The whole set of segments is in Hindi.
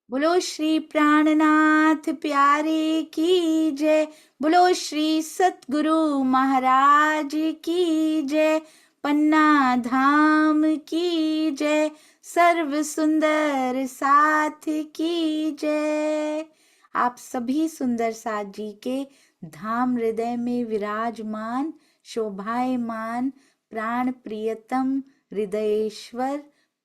बोलो श्री प्राणनाथ प्यारे की जय। बोलो श्री सतगुरु महाराज की जय। पन्ना धाम की जय। सर्व सुंदर साथ की जय। आप सभी सुंदर साथ जी के धाम हृदय में विराजमान शोभायमान प्राण प्रियतम हृदयेश्वर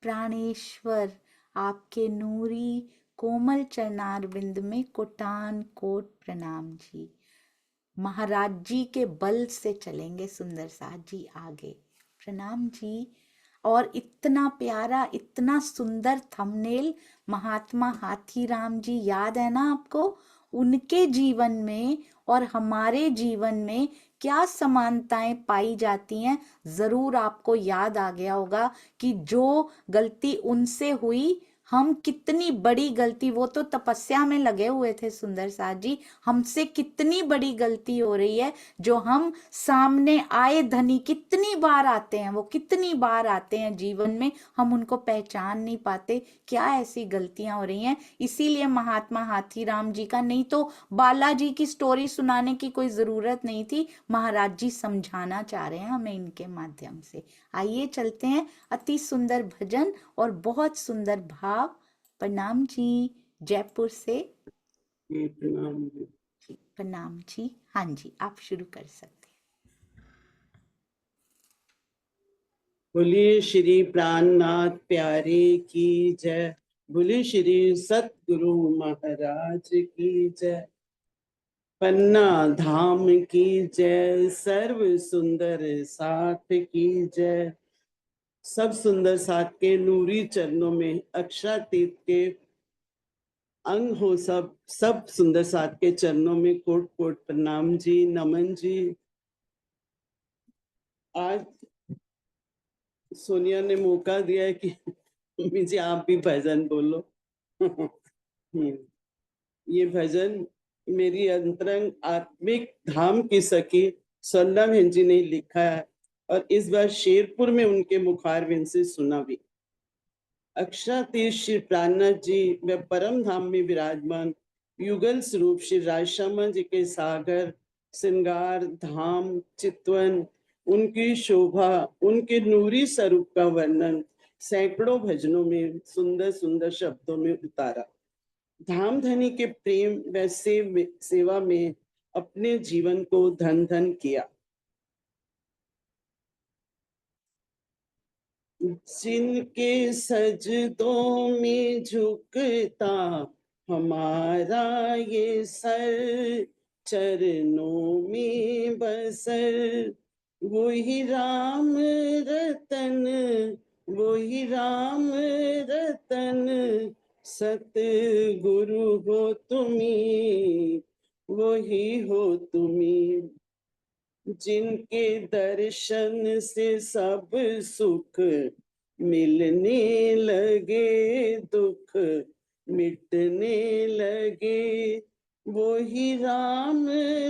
प्राणेश्वर आपके नूरी कोमल चरणार बिंद में कोटान कोट प्रणाम जी। महाराज जी के बल से चलेंगे सुंदर साथ जी आगे। प्रणाम जी। और इतना प्यारा इतना सुंदर थंबनेल महात्मा हाथीराम जी याद है ना आपको? उनके जीवन में और हमारे जीवन में क्या समानताएं पाई जाती हैं, जरूर आपको याद आ गया होगा कि जो गलती उनसे हुई, हम कितनी बड़ी गलती, वो तो तपस्या में लगे हुए थे सुंदर साथ जी, हमसे कितनी बड़ी गलती हो रही है जो हम सामने आए धनी कितनी बार आते हैं, वो कितनी बार आते हैं जीवन में, हम उनको पहचान नहीं पाते। क्या ऐसी गलतियां हो रही हैं। इसीलिए महात्मा हाथीराम जी का, नहीं तो बालाजी की स्टोरी सुनाने की कोई जरूरत नहीं थी, महाराज जी समझाना चाह रहे हैं हमें इनके माध्यम से। आइए चलते हैं, अति सुंदर भजन और बहुत सुंदर भाव। प्रणाम जी, जयपुर से। प्रणाम। जी, प्रणाम जी। हाँ जी, आप शुरू कर सकते हैं। बोलिए श्री प्राणनाथ प्यारे की जय। बोलिए श्री सतगुरु महाराज की जय। पन्ना धाम की जय। सर्व सुंदर साथ की जय। सब सुंदर साथ के नूरी चरणों में अक्षरातीत के अंग हो, सब सब सुंदर साथ के चरणों में कोट कोट प्रणाम जी, नमन जी। आज सोनिया ने मौका दिया है कि मम्मी जी आप भी भजन बोलो। ये भजन मेरी अंतरंग आत्मिक धाम की सखी स्वर्णा बहन जी ने लिखा है और इस बार शेरपुर में उनके मुखारविंद से सुना भी। अक्षरातीत श्री प्राणनाथ जी व परम धाम में विराजमान युगल स्वरूप श्री राजश्यामा जी के सागर श्रृंगार धाम चितवन, उनकी शोभा, उनके नूरी स्वरूप का वर्णन सैकड़ों भजनों में सुंदर सुंदर शब्दों में उतारा। धाम धनी के प्रेम व सेवा में अपने जीवन को धन धन किया। जिनके सजदों में झुकता हमारा ये सर, चरणों में बसर, वही राम रतन, वही राम रतन, सतगुरु हो तुम्ही, वही हो तुम्ही। जिनके दर्शन से सब सुख मिलने लगे, दुख मिटने लगे, वो ही राम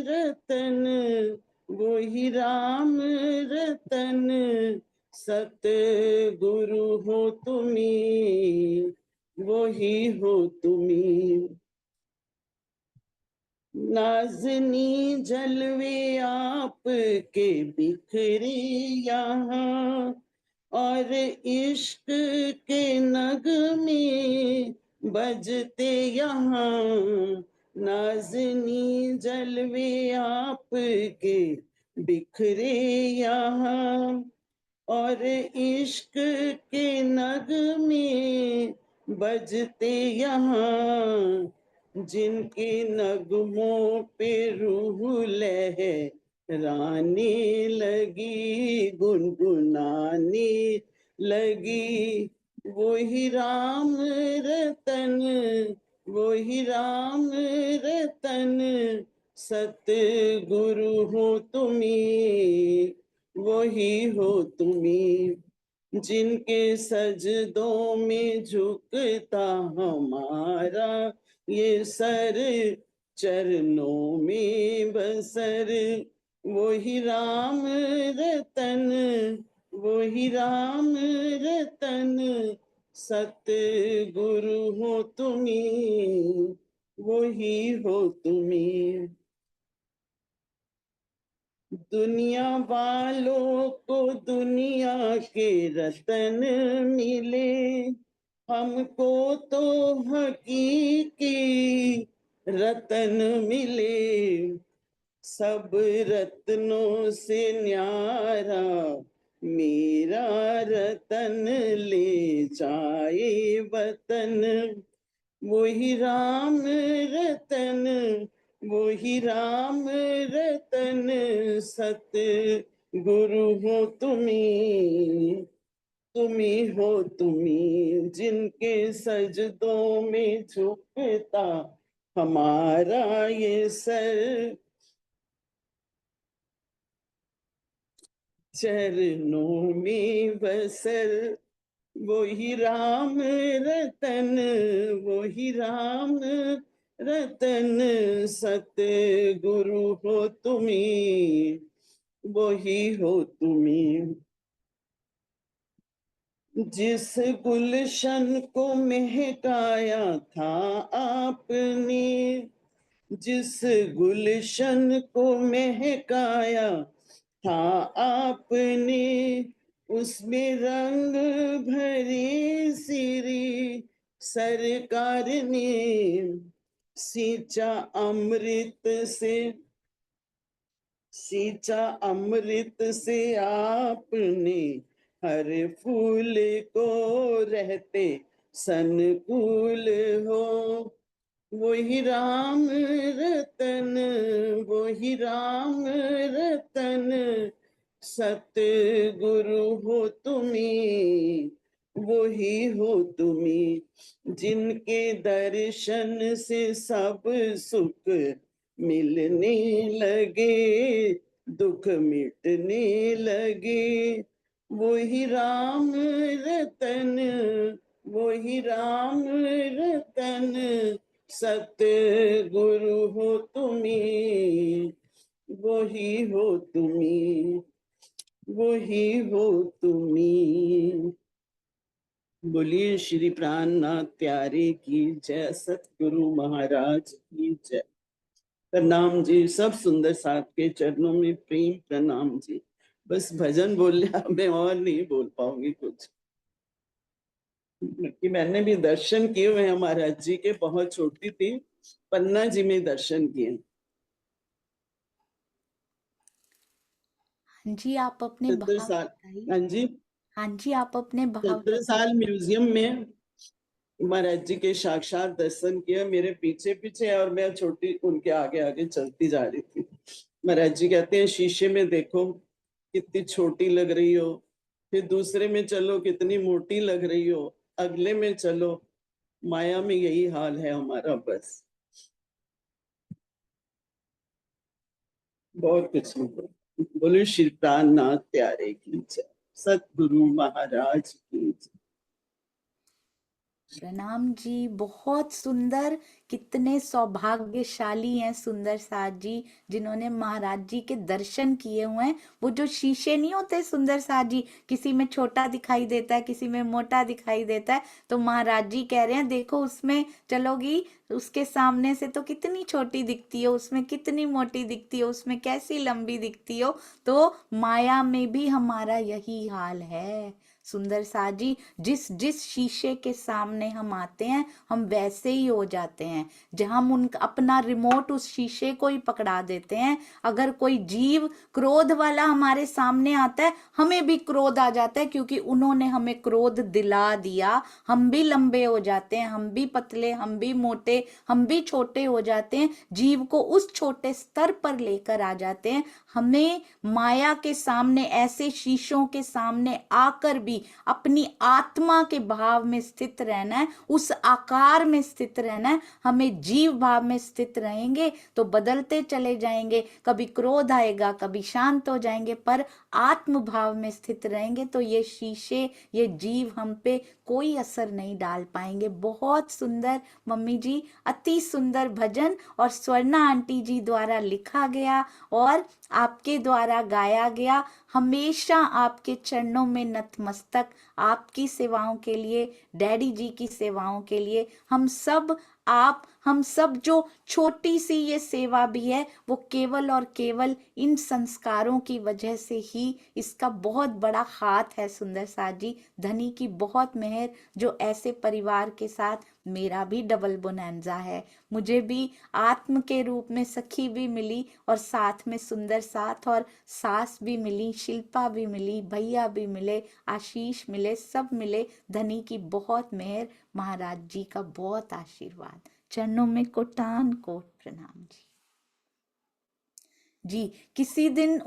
रतन, वो ही राम रतन, सतगुरु हो तुम्ही, वो ही हो तुम्ही। नाज़नी जलवे आपके बिखरे यहाँ, और इश्क के नगमे बजते यहाँ। नाज़नी जलवे आपके बिखरे यहाँ, और इश्क के नगमे बजते यहाँ। जिनके नगमों पे रूह लहराने लगी, गुनगुनाने लगी, वही राम रतन, वही राम रतन, सतगुरु हो तुम्ही, वही हो तुम्ही। जिनके सजदों में झुकता हमारा ये सर, चरणों में बसर, वही राम रतन, वही राम रतन, सतगुरु हो तुम्ही, वही हो तुम्ही। दुनिया वालों को दुनिया के रतन मिले, हमको तो हकीकी रतन मिले। सब रत्नों से न्यारा मेरा रतन ले जाए वतन। वही राम रतन, वही राम रतन। सत गुरु हो तुम्ही, तुम्ही हो तुम्ही। जिनके सजदों में झुकता हमारा ये सर, चरणों में बसर। वही राम रतन, वही राम रतन। सतगुरु हो तुम्ही, वही हो तुम्ही। जिस गुलशन को महकाया था आपने, जिस गुलशन को महकाया था आपने, उसमें रंग भरे सिरी सरकार ने। सींचा अमृत से, सींचा अमृत से आपने हर फूल को, रहते सनकूल हो। वही राम रतन, वही राम रतन। सतगुरु हो तुम्ही, वही हो तुम्ही। जिनके दर्शन से सब सुख मिलने लगे, दुख मिटने लगे। वही राम रतन, वही राम रतन। सतगुरु हो तुम्ही, वही हो तुम्ही, वही हो तुम्ही। बोलिए श्री प्राणनाथ प्यारे की जय, सतगुरु महाराज की जय। प्रणाम जी, सब सुंदर साथ के चरणों में प्रेम प्रणाम जी। बस भजन बोल लिया, मैं और नहीं बोल पाऊंगी कुछ। कि मैंने भी दर्शन किए हुए हैं महाराज जी के, बहुत छोटी थी, पन्ना जी में दर्शन किए। हाँ जी, आप अपने 70 भाव साल, बताइए। हाँ जी, हाँ जी, आप अपने भाव 70 बताइए। साल म्यूजियम में महाराज जी के साक्षात दर्शन किया, मेरे पीछे पीछे, और मैं छोटी उनके आगे आगे चलती जा रही थी। महाराज जी कहते हैं शीशे में देखो कितनी छोटी लग रही हो, फिर दूसरे में चलो कितनी मोटी लग रही हो, अगले में चलो। माया में यही हाल है हमारा बस, बहुत कुछ नहीं। बोलो श्री प्राणनाथ प्यारे की जय, सतगुरु महाराज की जय। प्रणाम जी, बहुत सुंदर। कितने सौभाग्यशाली हैं सुंदर साथ जी, जिन्होंने महाराज जी के दर्शन किए हुए हैं। वो जो शीशे नहीं होते सुंदर साथ जी, किसी में छोटा दिखाई देता है, किसी में मोटा दिखाई देता है, तो महाराज जी कह रहे हैं देखो उसमें चलोगी, उसके सामने से तो कितनी छोटी दिखती हो, उसमें कितनी मोटी दिखती हो, उसमें कैसी लंबी दिखती हो। तो माया में भी हमारा यही हाल है सुंदर साथ जी। जिस जिस शीशे के सामने हम आते हैं, हम वैसे ही हो जाते हैं। जब हम उनका अपना रिमोट उस शीशे को ही पकड़ा देते हैं। अगर कोई जीव क्रोध वाला हमारे सामने आता है, हमें भी क्रोध आ जाता है, क्योंकि उन्होंने हमें क्रोध दिला दिया। हम भी लंबे हो जाते हैं, हम भी पतले, हम भी मोटे, हम भी छोटे हो जाते हैं, जीव को उस छोटे स्तर पर लेकर आ जाते हैं। हमें माया के सामने, ऐसे शीशों के सामने आकर भी अपनी आत्मा के भाव में स्थित रहना है, उस आकार में स्थित रहना है। हमें जीव भाव में स्थित रहेंगे तो बदलते चले जाएंगे, कभी क्रोध आएगा, कभी शांत हो जाएंगे, पर आत्म भाव में स्थित रहेंगे तो ये शीशे, ये जीव हम पे कोई असर नहीं डाल पाएंगे। बहुत सुंदर मम्मी जी, अति सुंदर भजन, और स्वर्णा आंटी जी द्वारा लिखा गया और आपके द्वारा गाया गया। हमेशा आपके चरणों में नतमस्तक, आपकी सेवाओं के लिए, डैडी जी की सेवाओं के लिए। हम सब जो छोटी सी ये सेवा भी है, वो केवल और केवल इन संस्कारों की वजह से ही, इसका बहुत बड़ा हाथ है सुंदर साथ जी, धनी की बहुत मेहर, जो ऐसे परिवार के साथ मेरा भी डबल बोनैंजा है। मुझे भी आत्म के रूप में सखी भी मिली, और साथ में सुंदर साथ और सास भी मिली, शिल्पा भी मिली, भैया भी मिले, आशीष मिले, सब मिले। धनी की बहुत मेहर, महाराज जी का बहुत आशीर्वाद। चरणों में कोटान कोट प्रणाम जी। जी, किसी दिन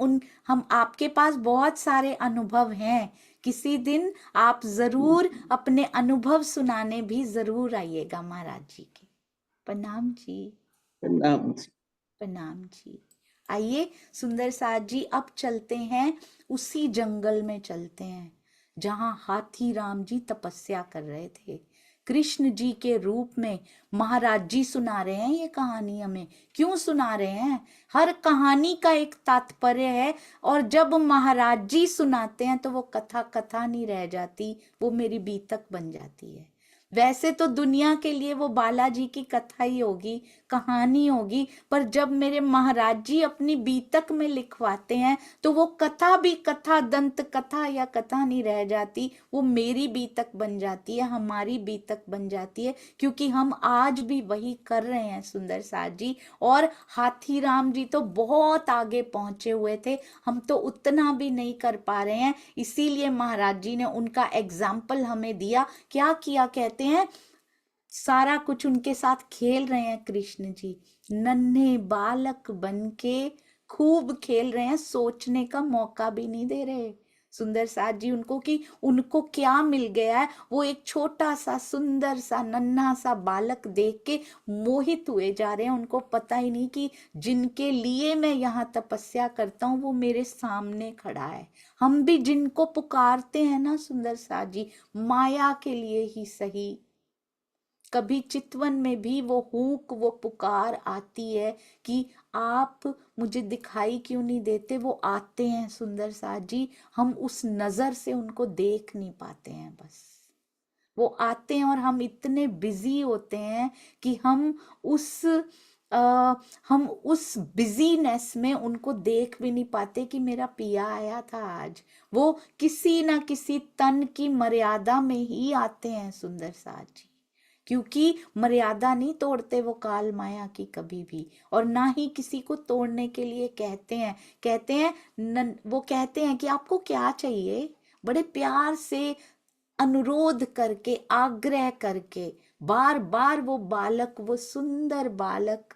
हम आपके पास बहुत सारे अनुभव हैं, किसी दिन आप जरूर अपने अनुभव सुनाने भी जरूर आइएगा महाराज जी के। प्रणाम जी। प्रणाम जी। प्रणाम जी। आइए सुंदर साथ जी, अब चलते हैं, उसी जंगल में चलते हैं जहां हाथी राम जी तपस्या कर रहे थे। कृष्ण जी के रूप में महाराज जी सुना रहे हैं ये कहानी हमें। क्यों सुना रहे हैं? हर कहानी का एक तात्पर्य है, और जब महाराज जी सुनाते हैं तो वो कथा कथा नहीं रह जाती, वो मेरी बीतक बन जाती है। वैसे तो दुनिया के लिए वो बालाजी की कथा ही होगी, कहानी होगी, पर जब मेरे महाराज जी अपनी बीतक में लिखवाते हैं तो वो कथा भी कथा, दंत कथा या कथा नहीं रह जाती, वो मेरी बीतक बन जाती है, हमारी बीतक बन जाती है, क्योंकि हम आज भी वही कर रहे हैं सुंदर साथ जी। और हाथी राम जी तो बहुत आगे पहुंचे हुए थे, हम तो उतना भी नहीं कर पा रहे हैं, इसीलिए महाराज जी ने उनका एग्जाम्पल हमें दिया। क्या किया कहते हैं, सारा कुछ उनके साथ खेल रहे हैं कृष्ण जी, नन्हे बालक बनके खूब खेल रहे हैं, सोचने का मौका भी नहीं दे रहे सुंदर साथ जी उनको कि उनको क्या मिल गया है। वो एक छोटा सा सुंदर सा नन्हा सा बालक देख के मोहित हुए जा रहे हैं, उनको पता ही नहीं कि जिनके लिए मैं यहाँ तपस्या करता हूँ वो मेरे सामने खड़ा है। हम भी जिनको पुकारते हैं ना सुंदर साथ जी, माया के लिए ही सही, कभी चितवन में भी वो हूक, वो पुकार आती है कि आप मुझे दिखाई क्यों नहीं देते। वो आते हैं सुंदर साथ जी, हम उस नजर से उनको देख नहीं पाते हैं, बस वो आते हैं और हम इतने बिजी होते हैं कि हम उस बिजीनेस में उनको देख भी नहीं पाते कि मेरा पिया आया था आज। वो किसी ना किसी तन की मर्यादा में ही आते हैं सुंदर साथ जी, क्योंकि मर्यादा नहीं तोड़ते वो काल माया की कभी भी, और ना ही किसी को तोड़ने के लिए कहते हैं। वो कहते हैं कि आपको क्या चाहिए, बड़े प्यार से अनुरोध करके, आग्रह करके, बार बार वो बालक, वो सुंदर बालक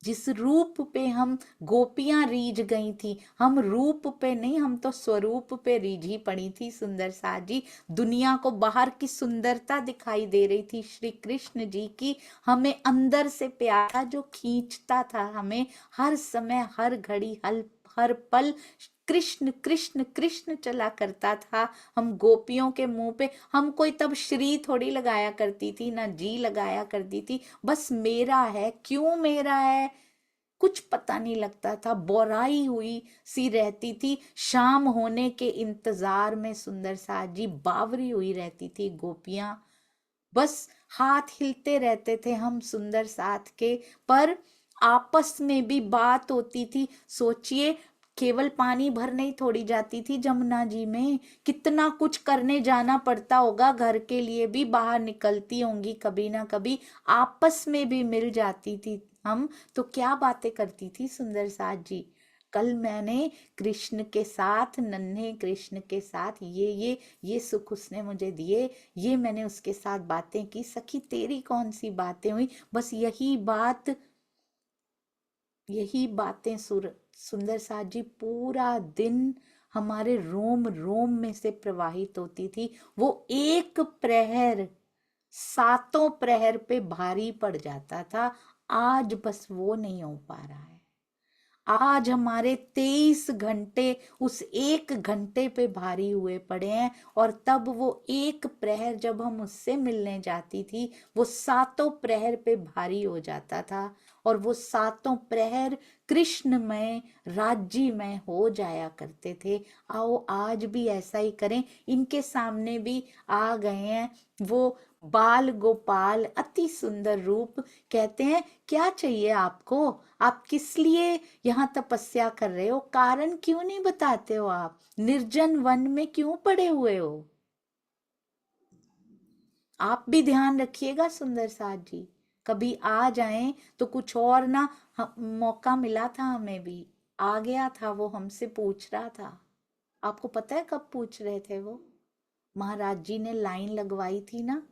जिस रूप पे हम गोपियां रीझ गई थी, हम रूप पे नहीं, हम तो स्वरूप पे रीझी पड़ी थी सुंदर साथ जी। दुनिया को बाहर की सुंदरता दिखाई दे रही थी श्री कृष्ण जी की, हमें अंदर से प्यारा जो खींचता था, हमें हर समय, हर घड़ी, हर पल कृष्ण कृष्ण कृष्ण चला करता था। हम गोपियों के मुंह पे, हम कोई तब श्री थोड़ी लगाया करती थी, ना जी लगाया करती थी, बस मेरा है, क्यों मेरा है कुछ पता नहीं लगता था, बोराई हुई सी रहती थी। शाम होने के इंतजार में सुंदर साथ जी बावरी हुई रहती थी गोपियां, बस हाथ हिलते रहते थे हम सुंदर साथ के, पर आपस में भी बात होती थी। सोचिए, केवल पानी भरने ही थोड़ी जाती थी जमुना जी में, कितना कुछ करने जाना पड़ता होगा, घर के लिए भी बाहर निकलती होंगी कभी ना कभी, आपस में भी मिल जाती थी हम, तो क्या बातें करती थी सुंदर साथ जी। कल मैंने कृष्ण के साथ, नन्हे कृष्ण के साथ ये सुख उसने मुझे दिए, ये मैंने उसके साथ बातें की। सखी तेरी कौन सी बातें हुई, बस यही बातें सुंदर साथ जी पूरा दिन हमारे रोम रोम में से प्रवाहित होती थी। वो एक प्रहर सातों प्रहर पे भारी पड़ जाता था, आज बस वो नहीं हो पा रहा है। आज हमारे 23 घंटे उस 1 घंटे पे भारी हुए पड़े हैं। और तब वो 1 प्रहर जब हम उससे मिलने जाती थी, वो 7 प्रहर पे भारी हो जाता था। और वो 7 प्रहर कृष्णमय राज्यमय हो जाया करते थे। आओ आज भी ऐसा ही करें। इनके सामने भी आ गए हैं वो बाल गोपाल, अति सुंदर रूप। कहते हैं क्या चाहिए आपको, आप किस लिए यहाँ तपस्या कर रहे हो, कारण क्यों नहीं बताते हो, आप निर्जन वन में क्यों पड़े हुए हो। आप भी ध्यान रखिएगा सुंदर साथ जी, कभी आ जाएं तो कुछ और ना। मौका मिला था हमें भी, आ गया था वो, हमसे पूछ रहा था। आपको पता है कब पूछ रहे थे वो, महाराज जी ने लाइन लगवाई थी ना,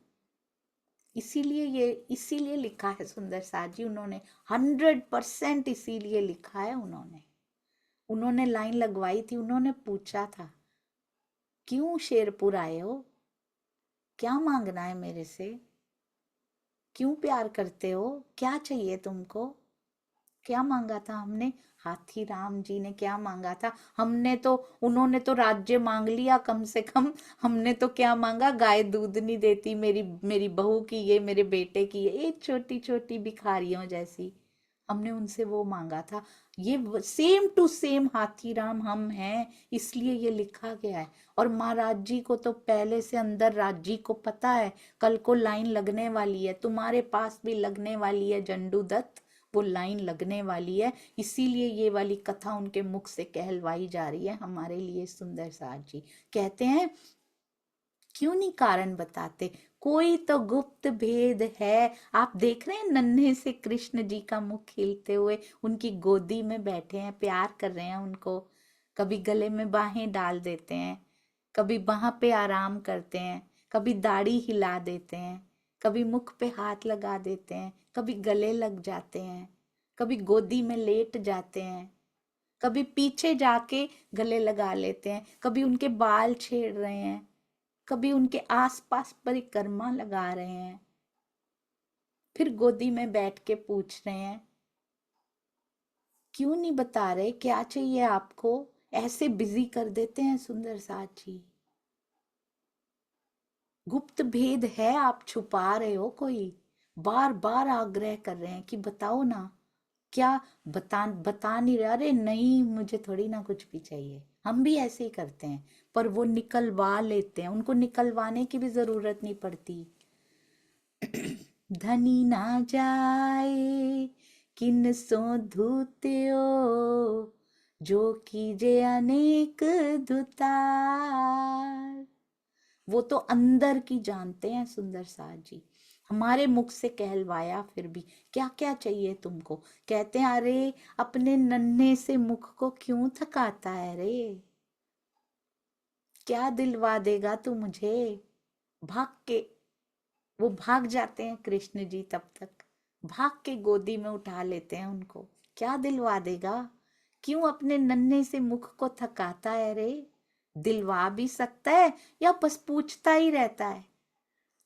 इसीलिए लिखा है सुंदर साथ जी उन्होंने, 100% इसीलिए लिखा है उन्होंने। उन्होंने लाइन लगवाई थी, उन्होंने पूछा था क्यों शेरपुर आए हो, क्या मांगना है मेरे से, क्यों प्यार करते हो, क्या चाहिए तुमको। क्या मांगा था हमने, हाथी राम जी ने क्या मांगा था, हमने तो, उन्होंने तो राज्य मांग लिया कम से कम। हमने तो क्या मांगा, गाय दूध नहीं देती, मेरी मेरी बहू की ये, मेरे बेटे की ये, एक छोटी छोटी भिखारियों जैसी, हमने उनसे वो मांगा था। ये सेम टू सेम हाथी राम हम हैं, इसलिए ये लिखा गया है। और महाराज जी को तो पहले से अंदर राज जी को पता है कल को लाइन लगने वाली है, तुम्हारे पास भी लगने वाली है जंडू दत्त, वो लाइन लगने वाली है। इसीलिए ये वाली कथा उनके मुख से कहलवाई जा रही है हमारे लिए। सुंदर साथ जी कहते हैं क्यों नहीं कारण बताते, कोई तो गुप्त भेद है। आप देख रहे हैं नन्हे से कृष्ण जी का मुख खिलते हुए, उनकी गोदी में बैठे हैं, प्यार कर रहे हैं उनको, कभी गले में बाहें डाल देते हैं, कभी वहां पे आराम करते हैं, कभी दाढ़ी हिला देते हैं, कभी मुख पे हाथ लगा देते हैं, कभी गले लग जाते हैं, कभी गोदी में लेट जाते हैं, कभी पीछे जाके गले लगा लेते हैं, कभी उनके बाल छेड़ रहे हैं, कभी उनके आसपास परिक्रमा लगा रहे हैं, फिर गोदी में बैठ के पूछ रहे हैं क्यों नहीं बता रहे क्या चाहिए आपको, ऐसे बिजी कर देते हैं सुंदर साथ जी। गुप्त भेद है, आप छुपा रहे हो, कोई बार बार आग्रह कर रहे हैं कि बताओ ना, क्या बता नहीं रहा, अरे नहीं मुझे थोड़ी ना कुछ भी चाहिए। हम भी ऐसे ही करते हैं, पर वो निकलवा लेते हैं, उनको निकलवाने की भी जरूरत नहीं पड़ती। धनी ना जाए किन सो धुत्यो, जो कीजे अनेक दुतार। वो तो अंदर की जानते हैं सुंदर साथ जी, हमारे मुख से कहलवाया फिर भी क्या क्या चाहिए तुमको। कहते हैं अरे अपने नन्हे से मुख को क्यों थकाता है रे, क्या दिलवा देगा तू मुझे। भाग के वो भाग जाते हैं कृष्ण जी, तब तक भाग के गोदी में उठा लेते हैं उनको। क्या दिलवा देगा, क्यों अपने नन्हे से मुख को थकाता है रे, दिलवा भी सकता है या बस पूछता ही रहता है।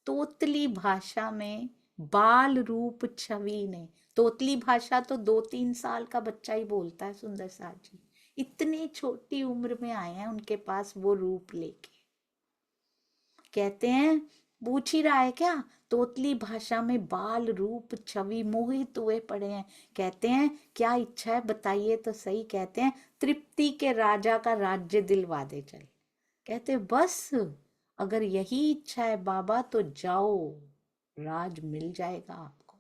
तोतली भाषा में बाल रूप छवि ने, तोतली भाषा तो 2-3 साल का बच्चा ही बोलता है सुंदर साथ जी, इतनी छोटी उम्र में आए हैं उनके पास वो रूप लेके। कहते हैं पूछ ही रहा है क्या, तोतली भाषा में बाल रूप छवि मोहित हुए पड़े हैं। कहते हैं क्या इच्छा है बताइए तो सही। कहते हैं तृप्ति के राजा का राज्य दिलवा दे चल। कहते बस अगर यही इच्छा है बाबा तो जाओ, राज मिल जाएगा आपको।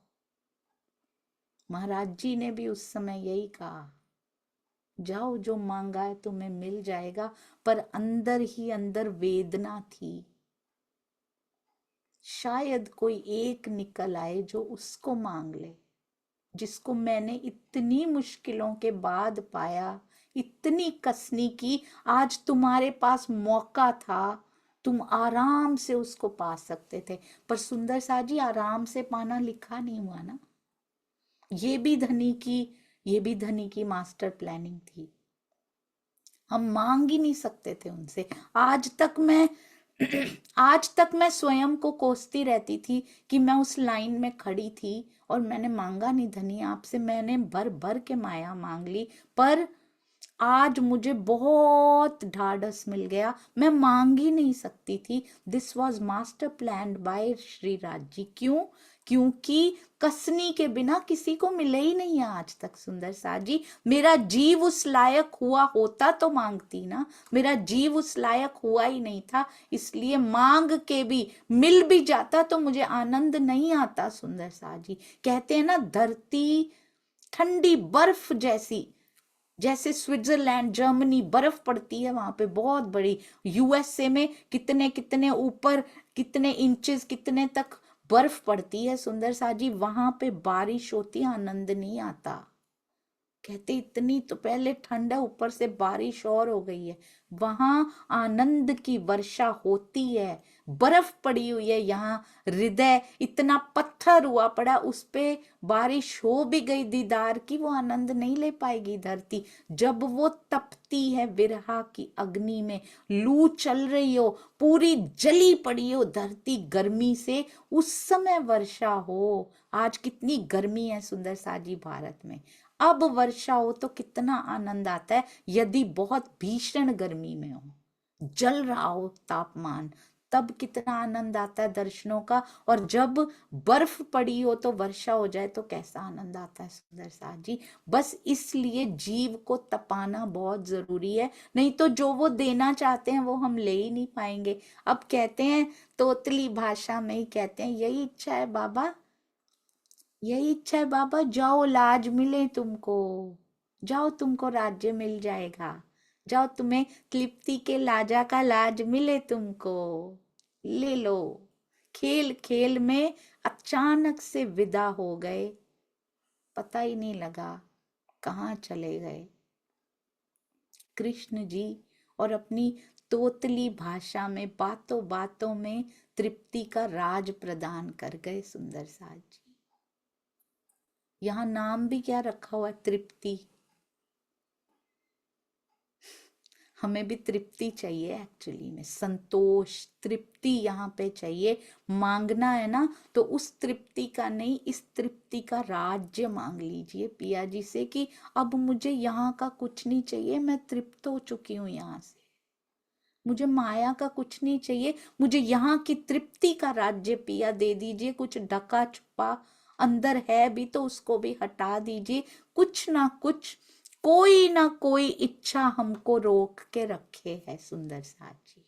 महाराज जी ने भी उस समय यही कहा, जाओ जो मांगा है तुम्हें मिल जाएगा। पर अंदर ही अंदर वेदना थी, शायद कोई एक निकल आए जो उसको मांग ले, जिसको मैंने इतनी मुश्किलों के बाद पाया, इतनी कसनी की। आज तुम्हारे पास मौका था, तुम आराम से उसको पा सकते थे, पर सुंदर सा जी आराम से पाना लिखा नहीं हुआ ना। ये भी धनी की ये भी धनी की मास्टर प्लानिंग थी, हम मांग ही नहीं सकते थे उनसे। आज तक मैं आज तक मैं स्वयं को कोसती रहती थी कि मैं उस लाइन में खड़ी थी और मैंने मांगा नहीं धनी आपसे, मैंने भर भर के माया मांग ली, पर आज मुझे बहुत ढाढ़स मिल गया, मैं मांग ही नहीं सकती थी। This was master plan by Shri Raj ji. क्यों? क्योंकि कसनी के बिना किसी को मिले ही नहीं है आज तक सुंदर साथ जी। मेरा जीव उस लायक हुआ होता तो मांगती ना, मेरा जीव उस लायक हुआ ही नहीं था, इसलिए मांग के भी मिल भी जाता तो मुझे आनंद नहीं आता सुंदर साथ जी। कहते हैं ना, धरती ठंडी बर्फ जैसी, जैसे स्विट्जरलैंड, जर्मनी बर्फ पड़ती है वहां पे बहुत बड़ी, यूएसए में कितने कितने ऊपर, कितने इंचेस, कितने तक बर्फ पड़ती है सुंदर सा जी, वहां पे बारिश होती है, आनंद नहीं आता। कहते इतनी तो पहले ठंड है, ऊपर से बारिश और हो गई है, वहां आनंद की वर्षा होती है। बर्फ पड़ी हुई है यहाँ, हृदय इतना पत्थर हुआ पड़ा, उस पे बारिश हो भी गई दीदार की, वो आनंद नहीं ले पाएगी धरती। जब वो तपती है विरहा की अग्नि में, लू चल रही हो, पूरी जली पड़ी हो धरती गर्मी से, उस समय वर्षा हो। आज कितनी गर्मी है सुंदर सा जी भारत में, अब वर्षा हो तो कितना आनंद आता है। यदि बहुत भीषण गर्मी में हो, जल रहा हो तापमान, तब कितना आनंद आता है दर्शनों का। और जब बर्फ पड़ी हो तो वर्षा हो जाए तो कैसा आनंद आता है सुंदर साथ जी। बस इसलिए जीव को तपाना बहुत जरूरी है, नहीं तो जो वो देना चाहते हैं वो हम ले ही नहीं पाएंगे। अब कहते हैं तोतली भाषा में ही कहते हैं, यही इच्छा है बाबा, यही इच्छा है बाबा, जाओ लाज मिले तुमको, जाओ तुमको राज्य मिल जाएगा, जाओ तुम्हें तृप्ति के लाजा का लाज मिले तुमको, ले लो। खेल खेल में अचानक से विदा हो गए, पता ही नहीं लगा कहाँ चले गए कृष्ण जी, और अपनी तोतली भाषा में बातों बातों में तृप्ति का राज प्रदान कर गए सुंदर साथ जी। यहाँ नाम भी क्या रखा हुआ है, तृप्ति। हमें भी तृप्ति चाहिए, एक्चुअली में संतोष, तृप्ति यहाँ पे चाहिए। मांगना है ना तो उस तृप्ति का नहीं, इस तृप्ति का राज्य मांग लीजिए पिया जी से, कि अब मुझे यहाँ का कुछ नहीं चाहिए, मैं तृप्त हो चुकी हूँ यहाँ से, मुझे माया का कुछ नहीं चाहिए, मुझे यहाँ की तृप्ति का राज्य पिया दे दीजिए। कुछ ढका छुपा अंदर है भी तो उसको भी हटा दीजिए। कुछ ना कुछ, कोई ना कोई इच्छा हमको रोक के रखे है सुंदर साथ जी,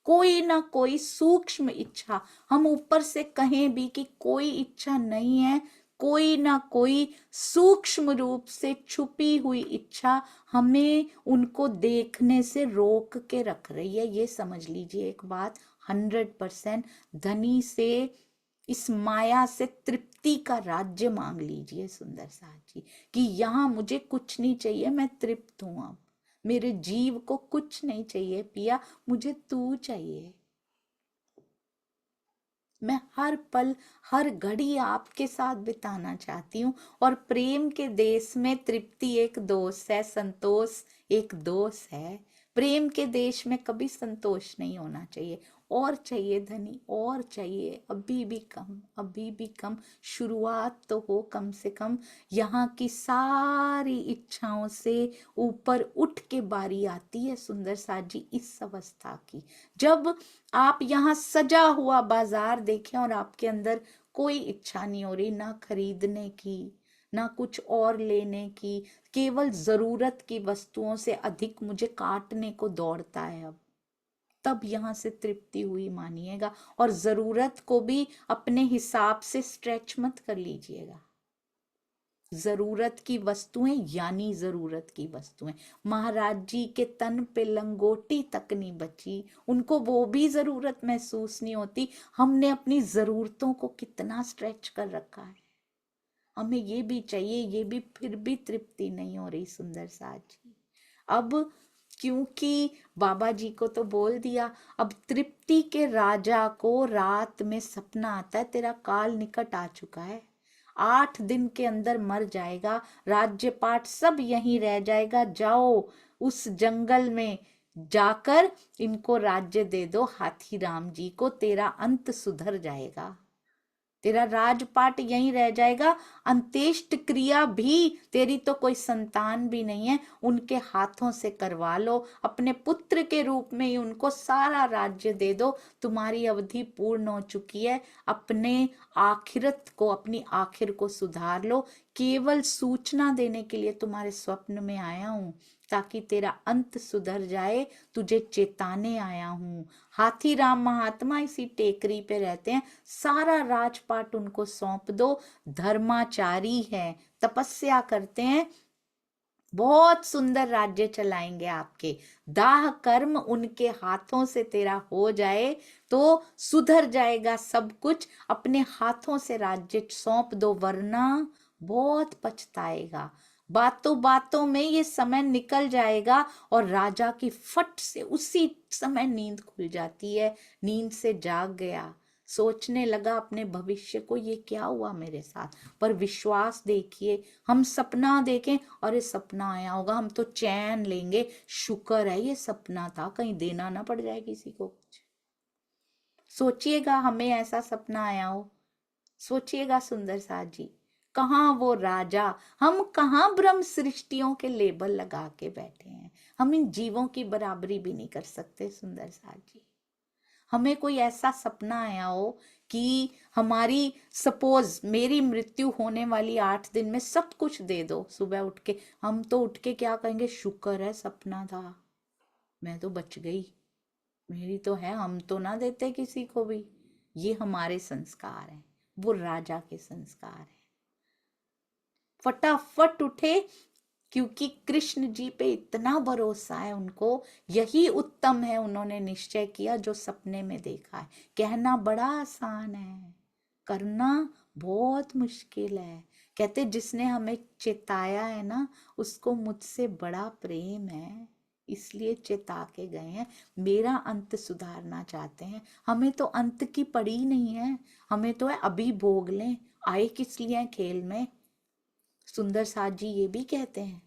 कोई ना कोई सूक्ष्म इच्छा। हम ऊपर से कहें भी कि कोई इच्छा नहीं है, कोई ना कोई सूक्ष्म रूप से छुपी हुई इच्छा हमें उनको देखने से रोक के रख रही है। ये समझ लीजिए एक बात 100%। धनी से, इस माया से तृप्ति का राज्य मांग लीजिए सुंदर साथ जी, कि यहाँ मुझे कुछ नहीं चाहिए, मैं तृप्त हूं, अब मेरे जीव को कुछ नहीं चाहिए पिया, मुझे तू चाहिए। मैं हर पल हर घड़ी आपके साथ बिताना चाहती हूँ। और प्रेम के देश में तृप्ति एक दोष है, संतोष एक दोष है। प्रेम के देश में कभी संतोष नहीं होना चाहिए, और चाहिए धनी, और चाहिए, अभी भी कम, अभी भी कम, शुरुआत तो हो कम से कम। यहाँ की सारी इच्छाओं से ऊपर उठ के बारी आती है सुंदर साथ जी इस अवस्था की, जब आप यहाँ सजा हुआ बाजार देखें और आपके अंदर कोई इच्छा नहीं हो रही, ना खरीदने की, ना कुछ और लेने की, केवल जरूरत की वस्तुओं से अधिक मुझे काटने को दौड़ता है अब, तब यहाँ से तृप्ति हुई मानिएगा। और जरूरत को भी अपने हिसाब से स्ट्रेच मत कर लीजिएगा। जरूरत की वस्तुएं यानी जरूरत की वस्तुएं, महाराज जी के तन पे लंगोटी तक नहीं बची, उनको वो भी जरूरत महसूस नहीं होती। हमने अपनी जरूरतों को कितना स्ट्रेच कर रखा है, हमें ये भी चाहिए, ये भी, फिर भी तृप्ति नहीं हो रही सुंदर साथ जी। अब क्योंकि बाबा जी को तो बोल दिया, अब तृप्ति के राजा को रात में सपना आता है, तेरा काल निकट आ चुका है, 8 दिन के अंदर मर जाएगा, राज्य पाठ सब यहीं रह जाएगा, जाओ उस जंगल में जाकर इनको राज्य दे दो, हाथी राम जी को, तेरा अंत सुधर जाएगा। तेरा राजपाट यहीं रह जाएगा। अंत्येष्ट क्रिया भी, तेरी तो कोई संतान भी नहीं है, उनके हाथों से करवा लो, अपने पुत्र के रूप में ही उनको सारा राज्य दे दो। तुम्हारी अवधि पूर्ण हो चुकी है, अपने आखिरत को, अपनी आखिर को सुधार लो। केवल सूचना देने के लिए तुम्हारे स्वप्न में आया हूं, ताकि तेरा अंत सुधर जाए, तुझे चेताने आया हूं। हाथीराम महात्मा इसी टेकरी पे रहते हैं, सारा राजपाट उनको सौंप दो। धर्माचारी है, तपस्या करते हैं, बहुत सुंदर राज्य चलाएंगे आपके। दाह कर्म उनके हाथों से तेरा हो जाए तो सुधर जाएगा सब कुछ। अपने हाथों से राज्य सौंप दो, वरना बहुत पछताएगा। बातों बातों में ये समय निकल जाएगा और राजा की फट से उसी समय नींद खुल जाती है। नींद से जाग गया, सोचने लगा अपने भविष्य को, ये क्या हुआ मेरे साथ। पर विश्वास देखिए, हम सपना देखें और ये सपना आया होगा, हम तो चैन लेंगे, शुक्र है ये सपना था, कहीं देना ना पड़ जाए किसी को कुछ। सोचिएगा हमें ऐसा सपना आया हो, सोचिएगा सुंदर साथ जी, कहाँ वो राजा, हम कहाँ ब्रह्म सृष्टियों के लेबल लगा के बैठे हैं। हम इन जीवों की बराबरी भी नहीं कर सकते सुंदर साथ जी। हमें कोई ऐसा सपना आया हो कि हमारी, सपोज मेरी मृत्यु होने वाली 8 दिन में सब कुछ दे दो, सुबह उठ के हम तो उठ के क्या कहेंगे, शुक्र है सपना था, मैं तो बच गई, मेरी तो है, हम तो ना देते किसी को भी। ये हमारे संस्कार हैं, वो राजा के संस्कार हैं। फटाफट उठे, क्योंकि कृष्ण जी पे इतना भरोसा है उनको, यही उत्तम है, उन्होंने निश्चय किया जो सपने में देखा है। कहना बड़ा आसान है, करना बहुत मुश्किल है। कहते जिसने हमें चेताया है ना, उसको मुझसे बड़ा प्रेम है, इसलिए चेता के गए हैं, मेरा अंत सुधारना चाहते हैं। हमें तो अंत की पड़ी नहीं है, हमें तो है अभी भोग लें, आए किस लिए खेल में। सुंदर साथ जी ये भी कहते हैं,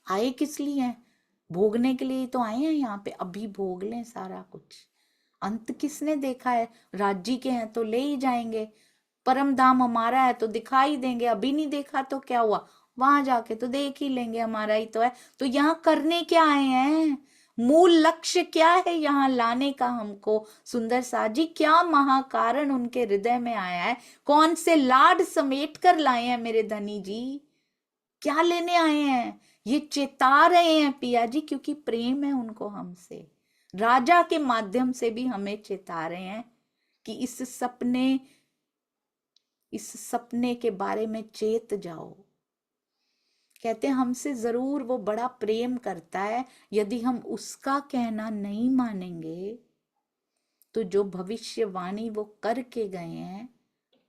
आए किस लिए हैं, भोगने के लिए तो आए हैं यहाँ पे, अभी भोग लें सारा कुछ। अंत किसने देखा है, राज्य के हैं तो ले ही जाएंगे, परम धाम हमारा है तो दिखाई देंगे, अभी नहीं देखा तो क्या हुआ, वहां जाके तो देख ही लेंगे, हमारा ही तो है। तो यहाँ करने क्या आए हैं, मूल लक्ष्य क्या है यहाँ लाने का हमको। सुंदर साथ जी क्या महाकारण उनके हृदय में आया है, कौन से लाड समेट कर लाए हैं मेरे धनी जी, क्या लेने आए हैं। ये चेता रहे हैं पिया जी, क्योंकि प्रेम है उनको हमसे, राजा के माध्यम से भी हमें चेता रहे हैं कि इस सपने के बारे में चेत जाओ। कहते हैं हमसे जरूर वो बड़ा प्रेम करता है, यदि हम उसका कहना नहीं मानेंगे तो जो भविष्यवाणी वो करके गए हैं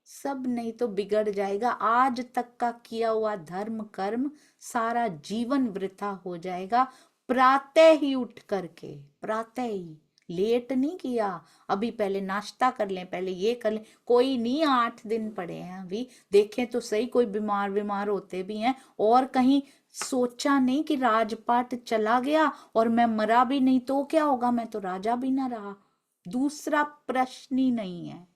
सब नहीं तो बिगड़ जाएगा। आज तक का किया हुआ धर्म कर्म सारा जीवन वृथा हो जाएगा। प्रातः ही उठ करके, प्रातः ही, लेट नहीं किया, अभी पहले नाश्ता कर लें, पहले ये कर लें, कोई नहीं, 8 दिन पड़े हैं अभी, देखें तो सही, कोई बीमार होते भी हैं, और कहीं सोचा नहीं कि राजपाट चला गया और मैं मरा भी नहीं तो क्या होगा, मैं तो राजा भी ना रहा, दूसरा प्रश्न ही नहीं है।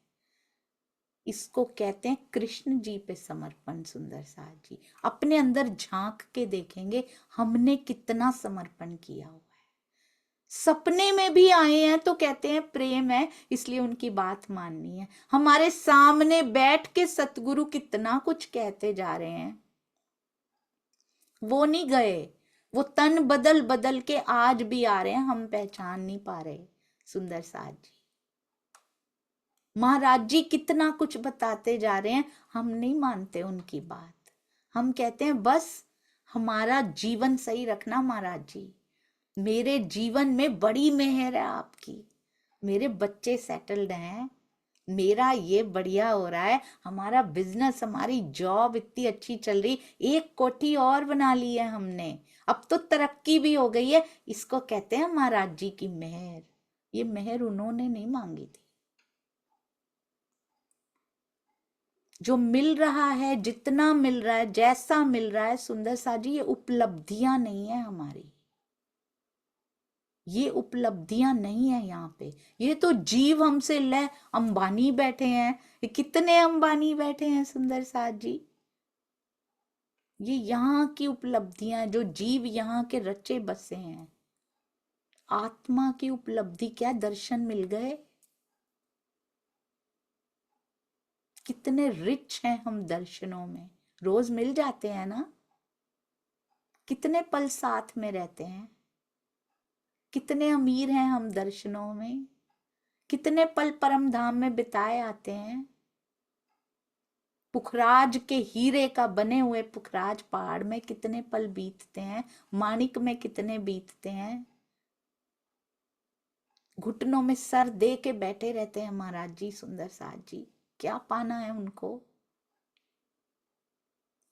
इसको कहते हैं कृष्ण जी पे समर्पण। सुंदर साथ जी अपने अंदर झांक के देखेंगे हमने कितना समर्पण किया हुआ है। सपने में भी आए हैं तो कहते हैं प्रेम है, इसलिए उनकी बात माननी है। हमारे सामने बैठ के सतगुरु कितना कुछ कहते जा रहे हैं, वो नहीं गए, वो तन बदल बदल के आज भी आ रहे हैं, हम पहचान नहीं पा रहे। सुंदर साथ जी महाराज जी कितना कुछ बताते जा रहे हैं, हम नहीं मानते उनकी बात। हम कहते हैं बस हमारा जीवन सही रखना महाराज जी, मेरे जीवन में बड़ी मेहर है आपकी, मेरे बच्चे सेटल्ड हैं, मेरा ये बढ़िया हो रहा है, हमारा बिजनेस, हमारी जॉब इतनी अच्छी चल रही, 1 कोठी और बना ली है हमने, अब तो तरक्की भी हो गई है। इसको कहते हैं महाराज जी की मेहर। ये मेहर उन्होंने नहीं मांगी थी। जो मिल रहा है, जितना मिल रहा है, जैसा मिल रहा है, सुंदर सा जी ये उपलब्धियां नहीं है हमारी, ये उपलब्धियां नहीं है यहाँ पे। ये तो जीव हमसे ले अंबानी बैठे हैं, ये कितने अंबानी बैठे हैं सुंदर साथ जी। ये यहाँ की उपलब्धियां, जो जीव यहाँ के रचे बसे हैं। आत्मा की उपलब्धि क्या, दर्शन मिल गए। कितने रिच हैं हम दर्शनों में, रोज मिल जाते हैं ना। कितने पल साथ में रहते हैं, कितने अमीर हैं हम दर्शनों में। कितने पल परम धाम में बिताए आते हैं। पुखराज के हीरे का बने हुए पुखराज पहाड़ में कितने पल बीतते हैं, माणिक में कितने बीतते हैं। घुटनों में सर दे के बैठे रहते हैं महाराज जी सुंदर साथ जी। क्या पाना है उनको,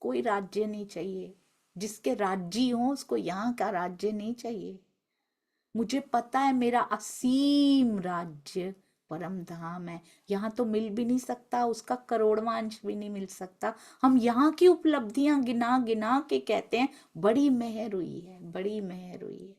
कोई राज्य नहीं चाहिए। जिसके राज्य हो उसको यहाँ का राज्य नहीं चाहिए। मुझे पता है मेरा असीम राज्य परम धाम है, यहाँ तो मिल भी नहीं सकता, उसका करोड़वां अंश भी नहीं मिल सकता। हम यहाँ की उपलब्धियां गिना गिना के कहते हैं बड़ी मेहर हुई है, बड़ी मेहर हुई है।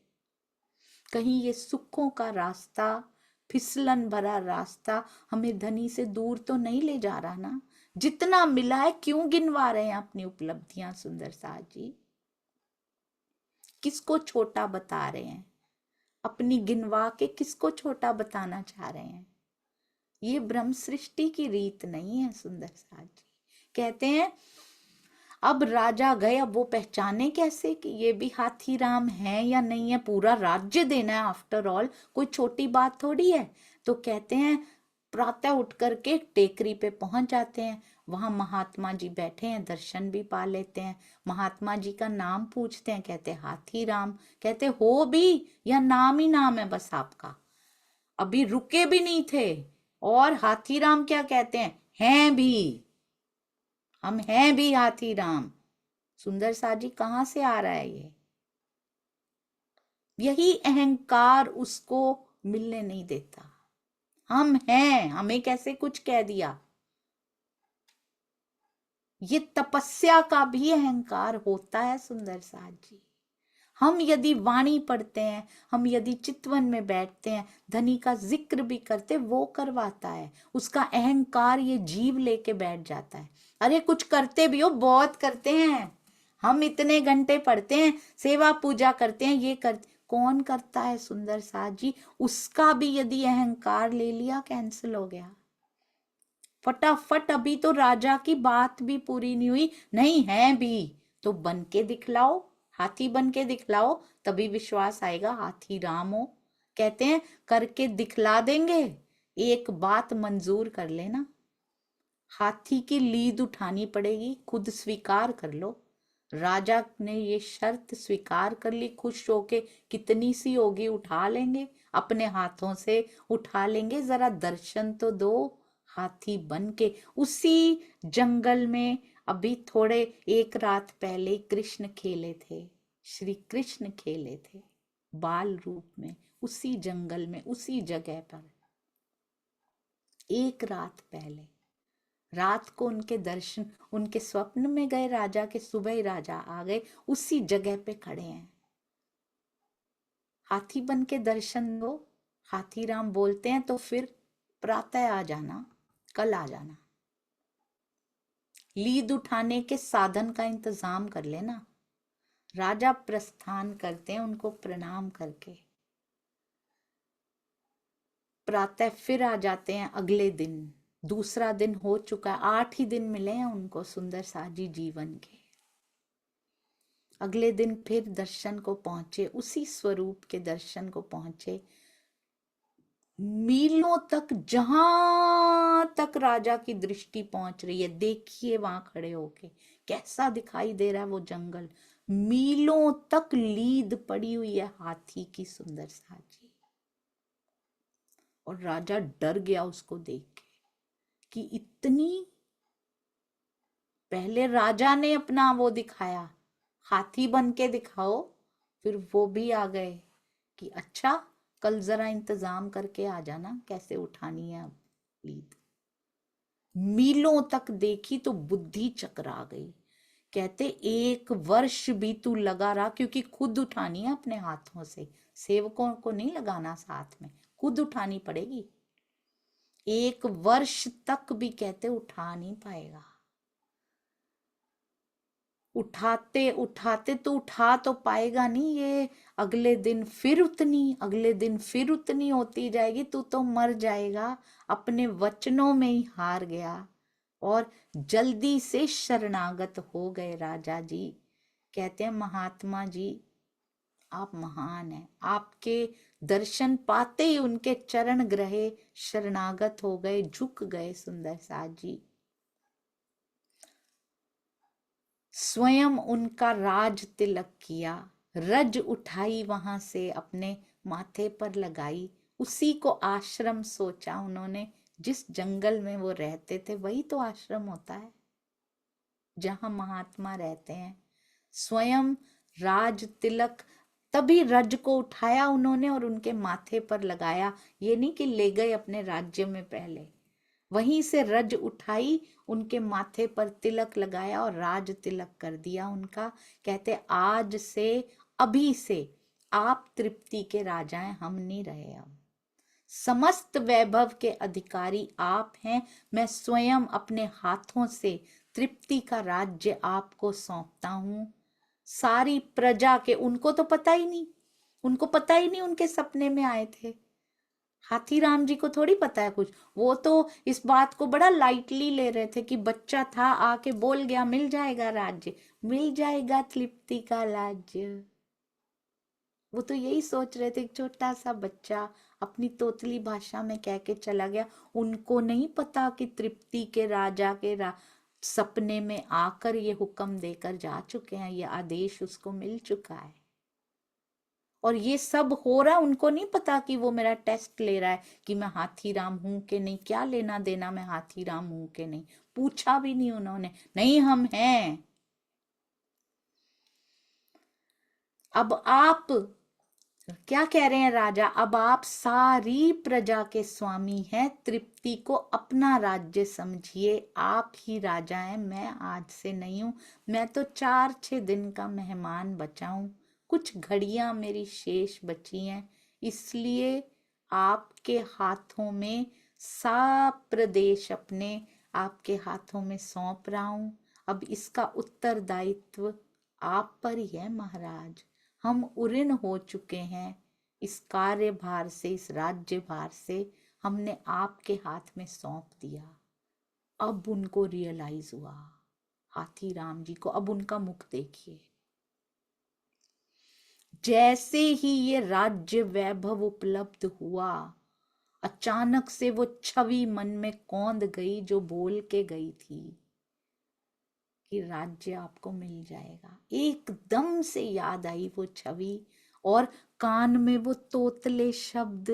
कहीं ये सुखों का रास्ता, फिसलन भरा रास्ता हमें धनी से दूर तो नहीं ले जा रहा ना। जितना मिला है क्यों गिनवा रहे हैं अपनी उपलब्धियां सुंदर साथ जी। किसको छोटा बता रहे हैं, अपनी गिनवा के किसको छोटा बताना चाह रहे हैं। ये ब्रह्म सृष्टि की रीत नहीं है सुंदर साथ जी। कहते हैं अब राजा गए, अब वो पहचाने कैसे कि ये भी हाथी राम है या नहीं है। पूरा राज्य देना है आफ्टर ऑल, कोई छोटी बात थोड़ी है। तो कहते हैं प्रातः उठ करके टेकरी पे पहुंच जाते हैं। वहां महात्मा जी बैठे हैं, दर्शन भी पा लेते हैं। महात्मा जी का नाम पूछते हैं, कहते हाथी राम। कहते हो भी या नाम ही नाम है बस आपका, अभी रुके भी नहीं थे। और हाथी राम क्या कहते हैं भी, हम हैं भी हाथी राम। सुंदर साथ जी कहां से आ रहा है ये। यही अहंकार उसको मिलने नहीं देता। हम हैं, हमें कैसे कुछ कह दिया। ये तपस्या का भी अहंकार होता है सुंदर साथ जी। हम यदि वाणी पढ़ते हैं, हम यदि चितवन में बैठते हैं, धनी का जिक्र भी करते, वो करवाता है। उसका अहंकार ये जीव लेके बैठ जाता है। अरे कुछ करते भी हो, बहुत करते हैं हम, इतने घंटे पढ़ते हैं, सेवा पूजा करते हैं, ये करते। कौन करता है सुंदर साथ जी। उसका भी यदि अहंकार ले लिया, कैंसिल हो गया फटाफट। अभी तो राजा की बात भी पूरी नहीं हुई, नहीं है भी तो बन के दिखलाओ, हाथी बन के दिखलाओ, तभी विश्वास आएगा हाथी राम हो। कहते हैं करके दिखला देंगे, एक बात मंजूर कर लेना, हाथी की लीद उठानी पड़ेगी, खुद स्वीकार कर लो। राजा ने ये शर्त स्वीकार कर ली, खुश होके कितनी सी होगी उठा लेंगे, अपने हाथों से उठा लेंगे। जरा दर्शन तो दो हाथी बन के। उसी जंगल में अभी थोड़े एक रात पहले कृष्ण खेले थे, श्री कृष्ण खेले थे बाल रूप में, उसी जंगल में, उसी जगह पर। एक रात पहले रात को उनके दर्शन, उनके स्वप्न में गए राजा के, सुबह ही राजा आ गए, उसी जगह पे खड़े हैं। हाथी बन के दर्शन दो, हाथी राम बोलते हैं तो फिर प्रातः आ जाना, कल आ जाना। लीद उठाने के साधन का इंतजाम कर लेना। राजा प्रस्थान करते हैं उनको प्रणाम करके, प्रातः फिर आ जाते हैं अगले दिन। दूसरा दिन हो चुका है, 8 ही दिन मिले हैं उनको सुंदर साजी जीवन के। अगले दिन फिर दर्शन को पहुंचे, उसी स्वरूप के दर्शन को पहुंचे। मीलों तक, जहां तक राजा की दृष्टि पहुंच रही है, देखिए वहां खड़े होके कैसा दिखाई दे रहा है वो जंगल। मीलों तक लीद पड़ी हुई है हाथी की सुंदर साजी। और राजा डर गया उसको देख के कि इतनी, पहले राजा ने अपना वो दिखाया, हाथी बन के दिखाओ, फिर वो भी आ गए कि अच्छा कल जरा इंतजाम करके आ जाना, कैसे उठानी है अब लीद। मीलों तक देखी तो बुद्धि चकरा गई कहते 1 वर्ष भी तू लगा रहा, क्योंकि खुद उठानी है अपने हाथों से, सेवकों को नहीं लगाना साथ में, खुद उठानी पड़ेगी। 1 वर्ष तक भी कहते उठा नहीं पाएगा। उठाते उठाते तो उठा तो पाएगा नहीं, ये अगले दिन फिर उतनी, अगले दिन फिर उतनी होती जाएगी, तू तो मर जाएगा। अपने वचनों में ही हार गया और जल्दी से शरणागत हो गए राजा जी। कहते हैं महात्मा जी आप महान हैं, आपके दर्शन पाते ही उनके चरण ग्रहे शरणागत हो गए, झुक गए सुंदर साज जी। स्वयं उनका राज तिलक किया, रज उठाई वहां से अपने माथे पर लगाई। उसी को आश्रम सोचा उन्होंने, जिस जंगल में वो रहते थे वही तो आश्रम होता है जहां महात्मा रहते हैं। स्वयं राज तिलक, तभी रज को उठाया उन्होंने और उनके माथे पर लगाया। ये नहीं कि ले गए अपने राज्य में, पहले वहीं से रज उठाई, उनके माथे पर तिलक लगाया और राज तिलक कर दिया उनका। कहते आज से, अभी से आप तृप्ति के राजा हैं, हम नहीं रहे। अब समस्त वैभव के अधिकारी आप हैं। मैं स्वयं अपने हाथों से तृप्ति का राज्य आपको सौंपता हूं। सारी प्रजा के, उनको तो पता ही नहीं, उनको पता ही नहीं उनके सपने में आए थे। हाथीराम जी को थोड़ी पता है कुछ, वो तो इस बात को बड़ा लाइटली ले रहे थे कि बच्चा था आके बोल गया मिल जाएगा राज्य, मिल जाएगा तृप्ति का राज्य। वो तो यही सोच रहे थे, एक छोटा सा बच्चा अपनी तोतली भाषा में कह के चला गया। उनको नहीं पता कि तृप्ति के राजा के सपने में आकर ये हुक्म देकर जा चुके हैं, ये आदेश उसको मिल चुका है। और ये सब हो रहा, उनको नहीं पता कि वो मेरा टेस्ट ले रहा है कि मैं हाथीराम हूं कि नहीं, क्या लेना देना मैं हाथीराम हूं कि नहीं, पूछा भी नहीं उन्होंने, नहीं हम हैं। अब आप क्या कह रहे हैं राजा, अब आप सारी प्रजा के स्वामी हैं, तृप्ति को अपना राज्य समझिए, आप ही राजा हैं, मैं आज से नहीं हूं। मैं तो 4-6 दिन का मेहमान बचा हूं, कुछ घड़ियां मेरी शेष बची हैं, इसलिए आपके हाथों में सब प्रदेश अपने आपके हाथों में सौंप रहा हूं। अब इसका उत्तरदायित्व आप पर ही है महाराज। हम उऋण हो चुके हैं इस कार्यभार से, इस राज्य भार से, हमने आपके हाथ में सौंप दिया। अब उनको रियलाइज हुआ हाथीराम जी को, अब उनका मुख देखिए। जैसे ही ये राज्य वैभव उपलब्ध हुआ, अचानक से वो छवि मन में कौंध गई जो बोल के गई थी कि राज्य आपको मिल जाएगा। एकदम से याद आई वो छवि और कान में वो तोतले शब्द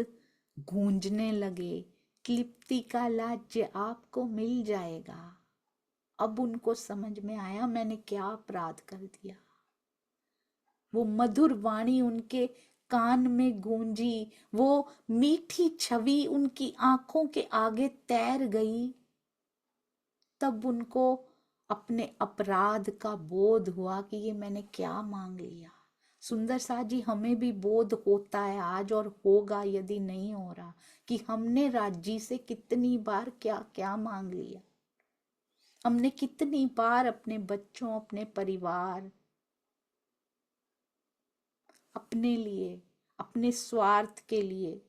गूंजने लगे, तृप्ति का राज्य आपको मिल जाएगा। अब उनको समझ में आया मैंने क्या अपराध कर दिया। वो मधुर वाणी उनके कान में गूंजी, वो मीठी छवि उनकी आंखों के आगे तैर गई। तब उनको अपने अपराध का बोध हुआ कि ये मैंने क्या मांग लिया। सुंदर सा जी हमें भी बोध होता है आज, और होगा यदि नहीं हो रहा, कि हमने राज्य से कितनी बार क्या क्या मांग लिया। हमने कितनी बार अपने बच्चों, अपने परिवार, अपने लिए, अपने स्वार्थ के लिए,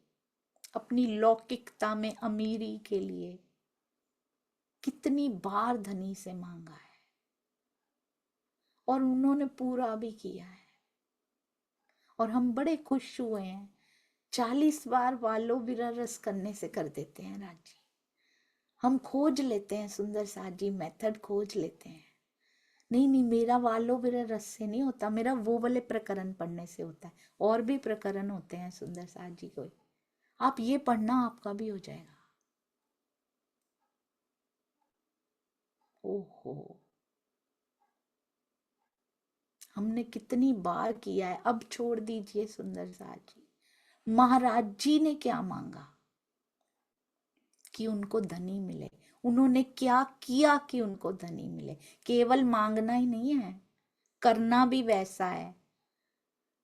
अपनी लौकिकता में अमीरी के लिए कितनी बार धनी से मांगा है, और उन्होंने पूरा भी किया है। और हम बड़े खुश हुए हैं। 40 बार वालो विरह रस करने से कर देते हैं राजी। हम खोज लेते हैं सुंदर साथ जी, मेथड खोज लेते हैं। नहीं नहीं, मेरा वालो विरह रस से नहीं होता, मेरा वो वाले प्रकरण पढ़ने से होता है। और भी प्रकरण होते हैं सुंदर साथ जी कोई, आप ये पढ़ना आपका भी हो जाएगा। ओहो, हमने कितनी बार किया है। अब छोड़ दीजिए सुंदर साथ जी, महाराज जी ने क्या मांगा कि उनको धनी मिले। उन्होंने क्या किया कि उनको धनी मिले। केवल मांगना ही नहीं है, करना भी वैसा है।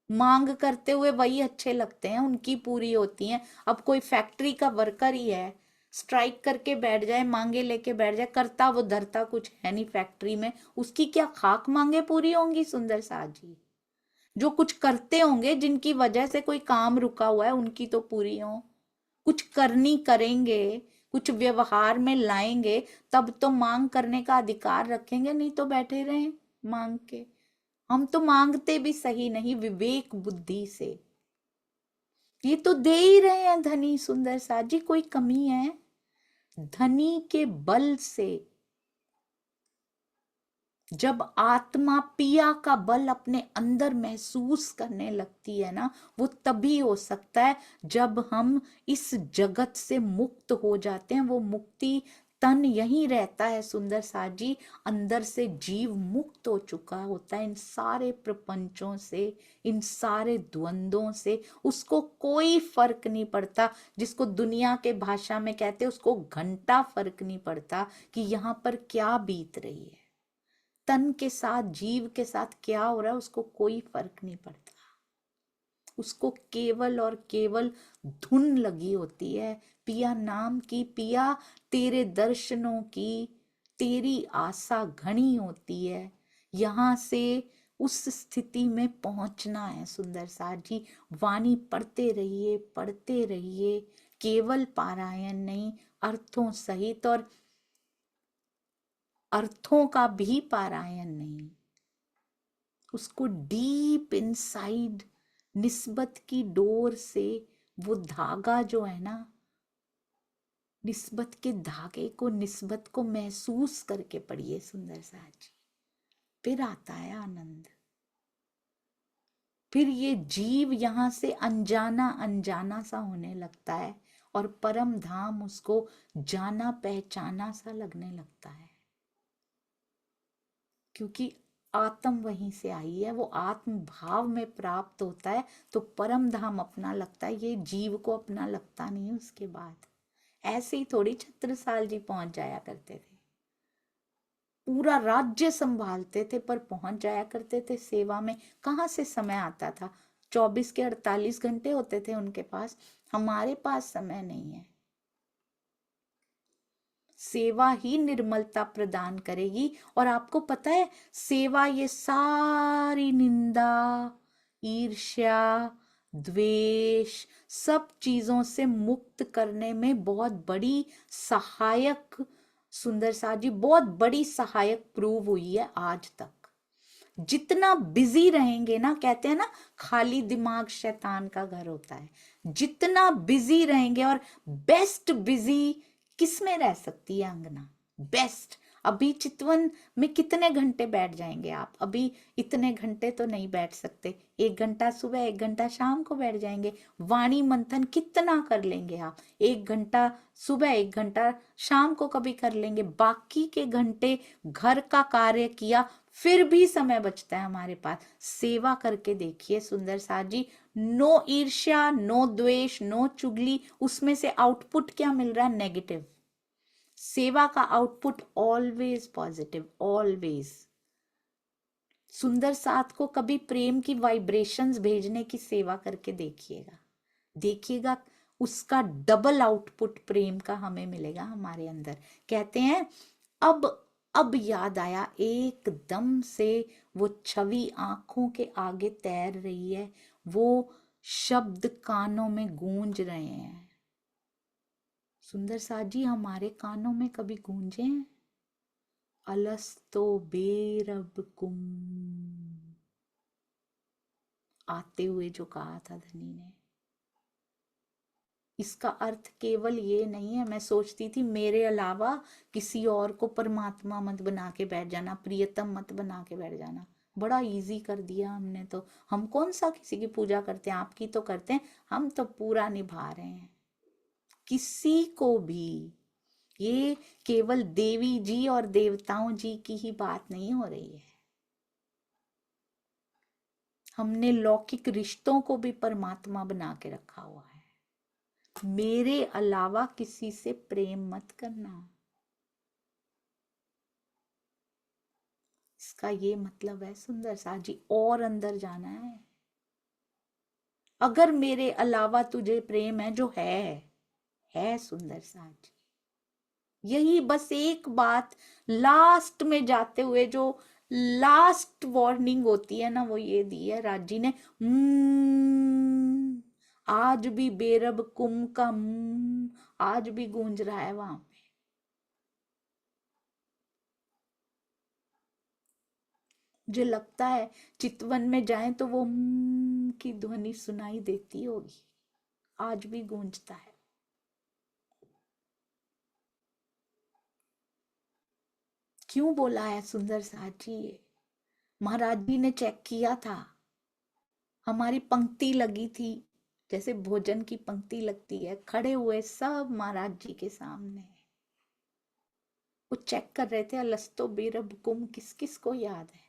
मांग करते हुए वही अच्छे लगते हैं, उनकी पूरी होती हैं। अब कोई फैक्ट्री का वर्कर ही है, स्ट्राइक करके बैठ जाए, मांगे लेके बैठ जाए, करता वो धरता कुछ है नहीं फैक्ट्री में, उसकी क्या खाक मांगे पूरी होंगी सुंदर साज जी? जो कुछ करते होंगे, जिनकी वजह से कोई काम रुका हुआ है, उनकी तो पूरी हो। कुछ करनी करेंगे, कुछ व्यवहार में लाएंगे, तब तो मांग करने का अधिकार रखेंगे, नहीं तो बैठे रहें मांग के। हम तो मांगते भी सही नहीं विवेक बुद्धि से। ये तो दे ही रहे हैं धनी सुंदर सा जी, कोई कमी है? धनी के बल से जब आत्मा पिया का बल अपने अंदर महसूस करने लगती है ना, वो तभी हो सकता है जब हम इस जगत से मुक्त हो जाते हैं। वो मुक्ति तन यहीं रहता है सुंदर सा जी, अंदर से जीव मुक्त हो चुका होता है इन सारे प्रपंचों से, इन सारे द्वंद्वों से। उसको कोई फर्क नहीं पड़ता, जिसको दुनिया के भाषा में कहते हैं उसको घंटा फर्क नहीं पड़ता कि यहाँ पर क्या बीत रही है। तन के साथ, जीव के साथ क्या हो रहा है उसको कोई फर्क नहीं पड़ता। उसको केवल और केवल धुन लगी होती है पिया नाम की। पिया तेरे दर्शनों की तेरी आशा घनी होती है। यहाँ से उस स्थिति में पहुंचना है सुंदर सा जी। वाणी पढ़ते रहिए, पढ़ते रहिए, केवल पारायण नहीं, अर्थों सहित, और अर्थों का भी पारायण नहीं, उसको डीप इनसाइड निस्बत की डोर से वो धागा जो है ना, निस्बत के धागे को, निस्बत को महसूस करके पढ़िए सुंदर सा जी। फिर आता है आनंद। फिर ये जीव यहां से अनजाना अनजाना सा होने लगता है और परम धाम उसको जाना पहचाना सा लगने लगता है, क्योंकि आत्म वहीं से आई है। वो आत्म भाव में प्राप्त होता है तो परम धाम अपना लगता है, ये जीव को अपना लगता नहीं। उसके बाद ऐसे ही थोड़ी छत्रसाल जी पहुंच जाया करते थे, पूरा राज्य संभालते थे पर पहुंच जाया करते थे सेवा में। कहाँ से समय आता था? 24 के 48 घंटे होते थे उनके पास। हमारे पास समय नहीं है। सेवा ही निर्मलता प्रदान करेगी। और आपको पता है, सेवा ये सारी निंदा, ईर्ष्या, द्वेष, सब चीजों से मुक्त करने में बहुत बड़ी सहायक, सुंदर सा जी, बहुत बड़ी सहायक प्रूव हुई है आज तक। जितना बिजी रहेंगे ना, कहते हैं ना खाली दिमाग शैतान का घर होता है। जितना बिजी रहेंगे, और बेस्ट बिजी किस में रह सकती है अंगना? बेस्ट। अभी चितवन में कितने घंटे बैठ जाएंगे आप? अभी इतने घंटे तो नहीं बैठ सकते। 1 घंटा सुबह, 1 घंटा शाम को बैठ जाएंगे। वाणी मंथन कितना कर लेंगे आप? 1 घंटा सुबह, 1 घंटा शाम को कभी कर लेंगे। बाकी के घंटे घर का कार्य किया, फिर भी समय बचता है हमारे पास। सेवा करके देखिए सुंदर सा जी। नो ईर्ष्या, नो द्वेष, नो चुगली। उसमें से आउटपुट क्या मिल रहा है? नेगेटिव। सेवा का आउटपुट ऑलवेज पॉजिटिव, ऑलवेज। सुंदर साथ को कभी प्रेम की वाइब्रेशंस भेजने की सेवा करके देखिएगा, देखिएगा उसका डबल आउटपुट प्रेम का हमें मिलेगा हमारे अंदर। कहते हैं अब याद आया, एकदम से वो छवि आंखों के आगे तैर रही है, वो शब्द कानों में गूंज रहे हैं। सुंदर सा जी, हमारे कानों में कभी गूंजे हैं? अलस्तो बेरबकुम, आते हुए जो कहा था धनी ने। इसका अर्थ केवल ये नहीं है। मैं सोचती थी मेरे अलावा किसी और को परमात्मा मत बना के बैठ जाना, प्रियतम मत बना के बैठ जाना। बड़ा इजी कर दिया हमने तो। हम कौन सा किसी की पूजा करते हैं? आपकी तो करते हैं, हम तो पूरा निभा रहे हैं। किसी को भी, ये केवल देवी जी और देवताओं जी की ही बात नहीं हो रही है। हमने लौकिक रिश्तों को भी परमात्मा बना के रखा हुआ है। मेरे अलावा किसी से प्रेम मत करना। इसका ये मतलब है सुंदर साथ जी, और अंदर जाना है। अगर मेरे अलावा तुझे प्रेम है, जो है सुंदर साथ जी। यही बस एक बात लास्ट में जाते हुए जो लास्ट वार्निंग होती है ना, वो ये दी है राजी ने, आज भी बेरब कुम का आज भी गूंज रहा है वहां पे। मुझे लगता है चितवन में जाएं तो वो की ध्वनि सुनाई देती होगी, आज भी गूंजता है। क्यों बोला है सुंदर साथ जी ये? महाराज जी ने चेक किया था, हमारी पंक्ति लगी थी, जैसे भोजन की पंक्ति लगती है, खड़े हुए सब महाराज जी के सामने। वो चेक कर रहे थे अलस्तो बेरबकुम किस किस को याद है।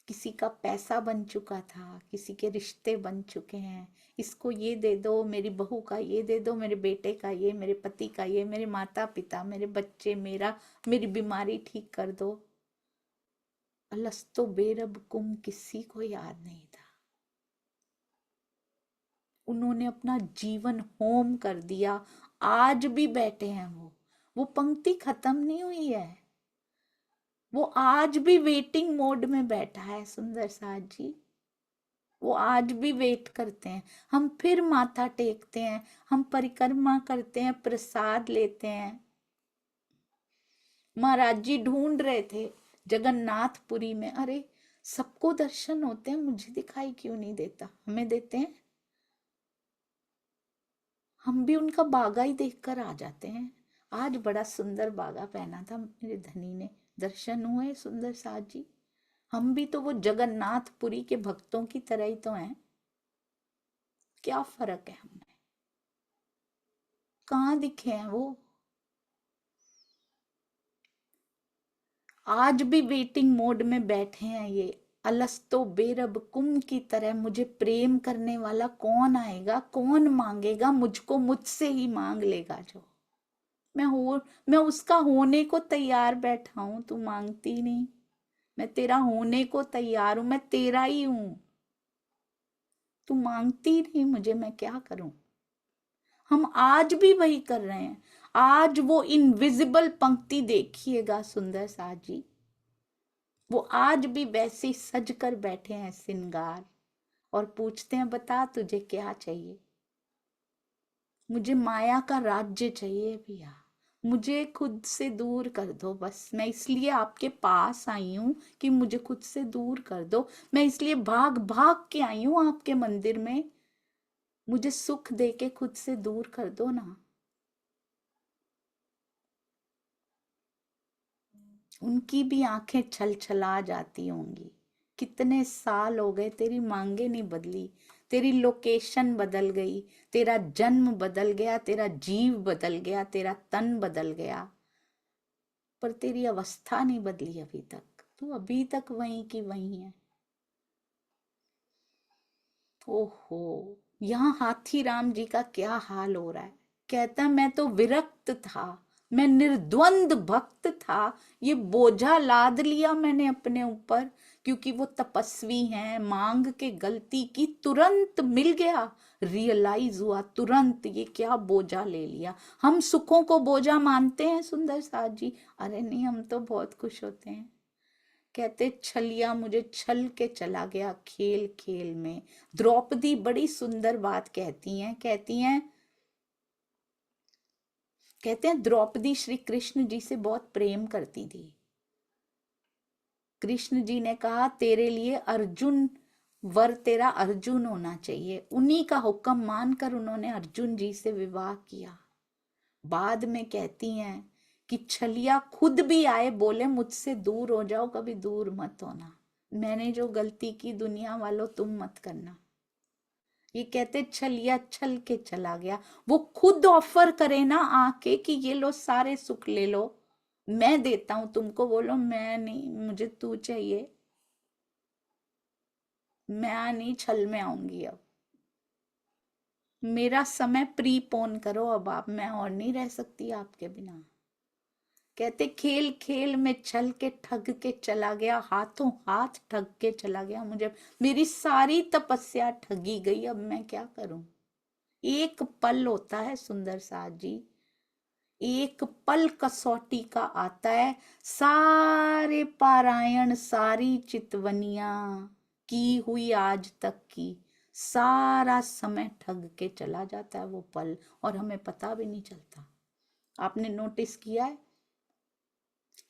किसी का पैसा बन चुका था, किसी के रिश्ते बन चुके हैं, इसको ये दे दो, मेरी बहू का ये दे दो, मेरे बेटे का ये, मेरे पति का ये, मेरे माता पिता, मेरे बच्चे, मेरी बीमारी ठीक कर दो। अलस्तो बेरबकुम किसी को याद नहीं था। उन्होंने अपना जीवन होम कर दिया, आज भी बैठे हैं वो पंक्ति खत्म नहीं हुई है, वो आज भी वेटिंग मोड में बैठा है सुंदर साथ जी। वो आज भी वेट करते हैं, हम फिर माथा टेकते हैं, हम परिक्रमा करते हैं, प्रसाद लेते हैं। महाराज जी ढूंढ रहे थे जगन्नाथपुरी में, अरे सबको दर्शन होते हैं, मुझे दिखाई क्यों नहीं देता? हमें देते हैं, हम भी उनका बागा ही देखकर आ जाते हैं। आज बड़ा सुंदर बागा पहना था मेरे धनी ने, दर्शन हुए सुंदर साथ जी। हम भी तो वो जगन्नाथपुरी के भक्तों की तरह ही तो हैं, क्या फर्क है हमें? कहाँ दिखे हैं वो? आज भी वेटिंग मोड में बैठे हैं ये। अलस्तो बेरब कुम की तरह मुझे प्रेम करने वाला कौन आएगा, कौन मांगेगा मुझको? मुझसे ही मांग लेगा जो मैं उसका होने को तैयार बैठा हूं, तू मांगती नहीं। मैं तेरा होने को तैयार हूं, मैं तेरा ही हूं, तू मांगती नहीं मुझे, मैं क्या करूं? हम आज भी वही कर रहे हैं। आज वो इनविजिबल पंक्ति देखिएगा सुंदर साथ जी, वो आज भी वैसे ही सज कर बैठे हैं सिंगार, और पूछते हैं बता तुझे क्या चाहिए? मुझे माया का राज्य चाहिए भैया, मुझे खुद से दूर कर दो बस। मैं इसलिए आपके पास आई हूं कि मुझे खुद से दूर कर दो। मैं इसलिए भाग भाग के आई हूं आपके मंदिर में, मुझे सुख दे के खुद से दूर कर दो ना। उनकी भी आंखें छल छला जाती होंगी। कितने साल हो गए, तेरी मांगे नहीं बदली, तेरी लोकेशन बदल गई, तेरा जन्म बदल गया, तेरा जीव बदल गया, तेरा तन बदल गया, पर तेरी अवस्था नहीं बदली अभी तक। तू अभी तक वहीं की वहीं है। ओहो, यहाँ हाथी राम जी का क्या हाल हो रहा है। कहता मैं तो विरक्त था, मैं निर्द्वंद भक्त था, ये बोझा लाद लिया मैंने अपने ऊपर, क्योंकि वो तपस्वी हैं, मांग के गलती की, तुरंत मिल गया, रियलाइज हुआ तुरंत, ये क्या बोझा ले लिया। हम सुखों को बोझा मानते हैं सुंदर साथ जी? अरे नहीं, हम तो बहुत खुश होते हैं। कहते छलिया मुझे छल के चला गया खेल खेल में। द्रौपदी बड़ी सुंदर बात कहते हैं द्रौपदी श्री कृष्ण जी से बहुत प्रेम करती थी। कृष्ण जी ने कहा तेरे लिए अर्जुन वर, तेरा अर्जुन होना चाहिए। उन्हीं का हुक्म मानकर उन्होंने अर्जुन जी से विवाह किया। बाद में कहती हैं कि छलिया खुद भी आए, बोले मुझसे दूर हो जाओ, कभी दूर मत होना, मैंने जो गलती की दुनिया वालों तुम मत करना। ये कहते छलिया छल के चला गया। वो खुद ऑफर करे ना आके कि ये लो सारे सुख ले लो, मैं देता हूं तुमको, बोलो मैं नहीं, मुझे तू चाहिए, मैं नहीं छल में आऊंगी अब, मेरा समय प्रीपोन करो अब आप, मैं और नहीं रह सकती आपके बिना। कहते खेल खेल में छल के ठग के चला गया, हाथों हाथ ठग के चला गया मुझे, मेरी सारी तपस्या ठगी गई, अब मैं क्या करूं। एक पल होता है सुंदर साथ जी, एक पल कसौटी का आता है, सारे पारायण सारी चितवनिया की हुई आज तक की, सारा समय ठग के चला जाता है वो पल, और हमें पता भी नहीं चलता। आपने नोटिस किया है,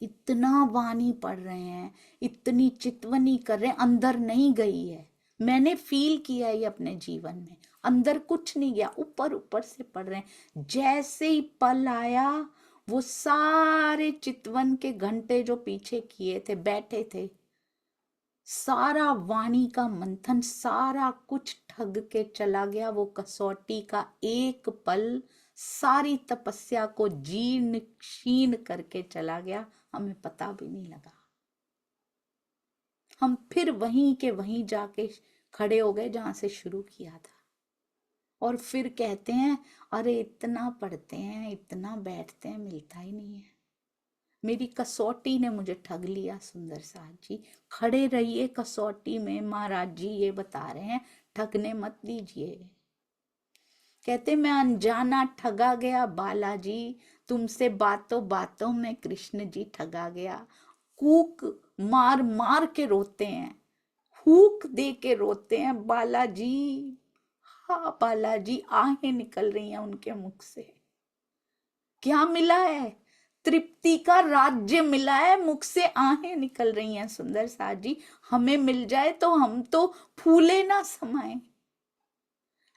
इतना वाणी पढ़ रहे हैं, इतनी चितवनी कर रहे हैं, अंदर नहीं गई है। मैंने फील किया है ये अपने जीवन में, अंदर कुछ नहीं गया, ऊपर ऊपर से पढ़ रहे हैं। जैसे ही पल आया, वो सारे चितवन के घंटे जो पीछे किए थे, बैठे थे, सारा वाणी का मंथन, सारा कुछ ठग के चला गया। वो कसौटी का एक पल सारी तपस्या को जीर्ण क्षीण करके चला गया, हमें पता भी नहीं लगा। हम फिर वहीं के वहीं जाके खड़े हो गए जहां से शुरू किया था, और फिर कहते हैं अरे इतना पढ़ते हैं, इतना बैठते हैं, मिलता ही नहीं है। मेरी कसौटी ने मुझे ठग लिया सुंदर साथ जी। खड़े रहिए कसौटी में, महाराज जी ये बता रहे हैं, ठगने मत दीजिए। कहते मैं अनजाना ठगा गया बालाजी, तुमसे बातों बातों में कृष्ण जी ठगा गया। कूक मार मार के रोते हैं, हूक दे के रोते हैं बालाजी। हाँ बालाजी, आहें निकल रही हैं उनके मुख से। क्या मिला है? तृप्ति का राज्य मिला है, मुख से आहें निकल रही हैं सुंदर साथ जी। हमें मिल जाए तो हम तो फूले ना समाए,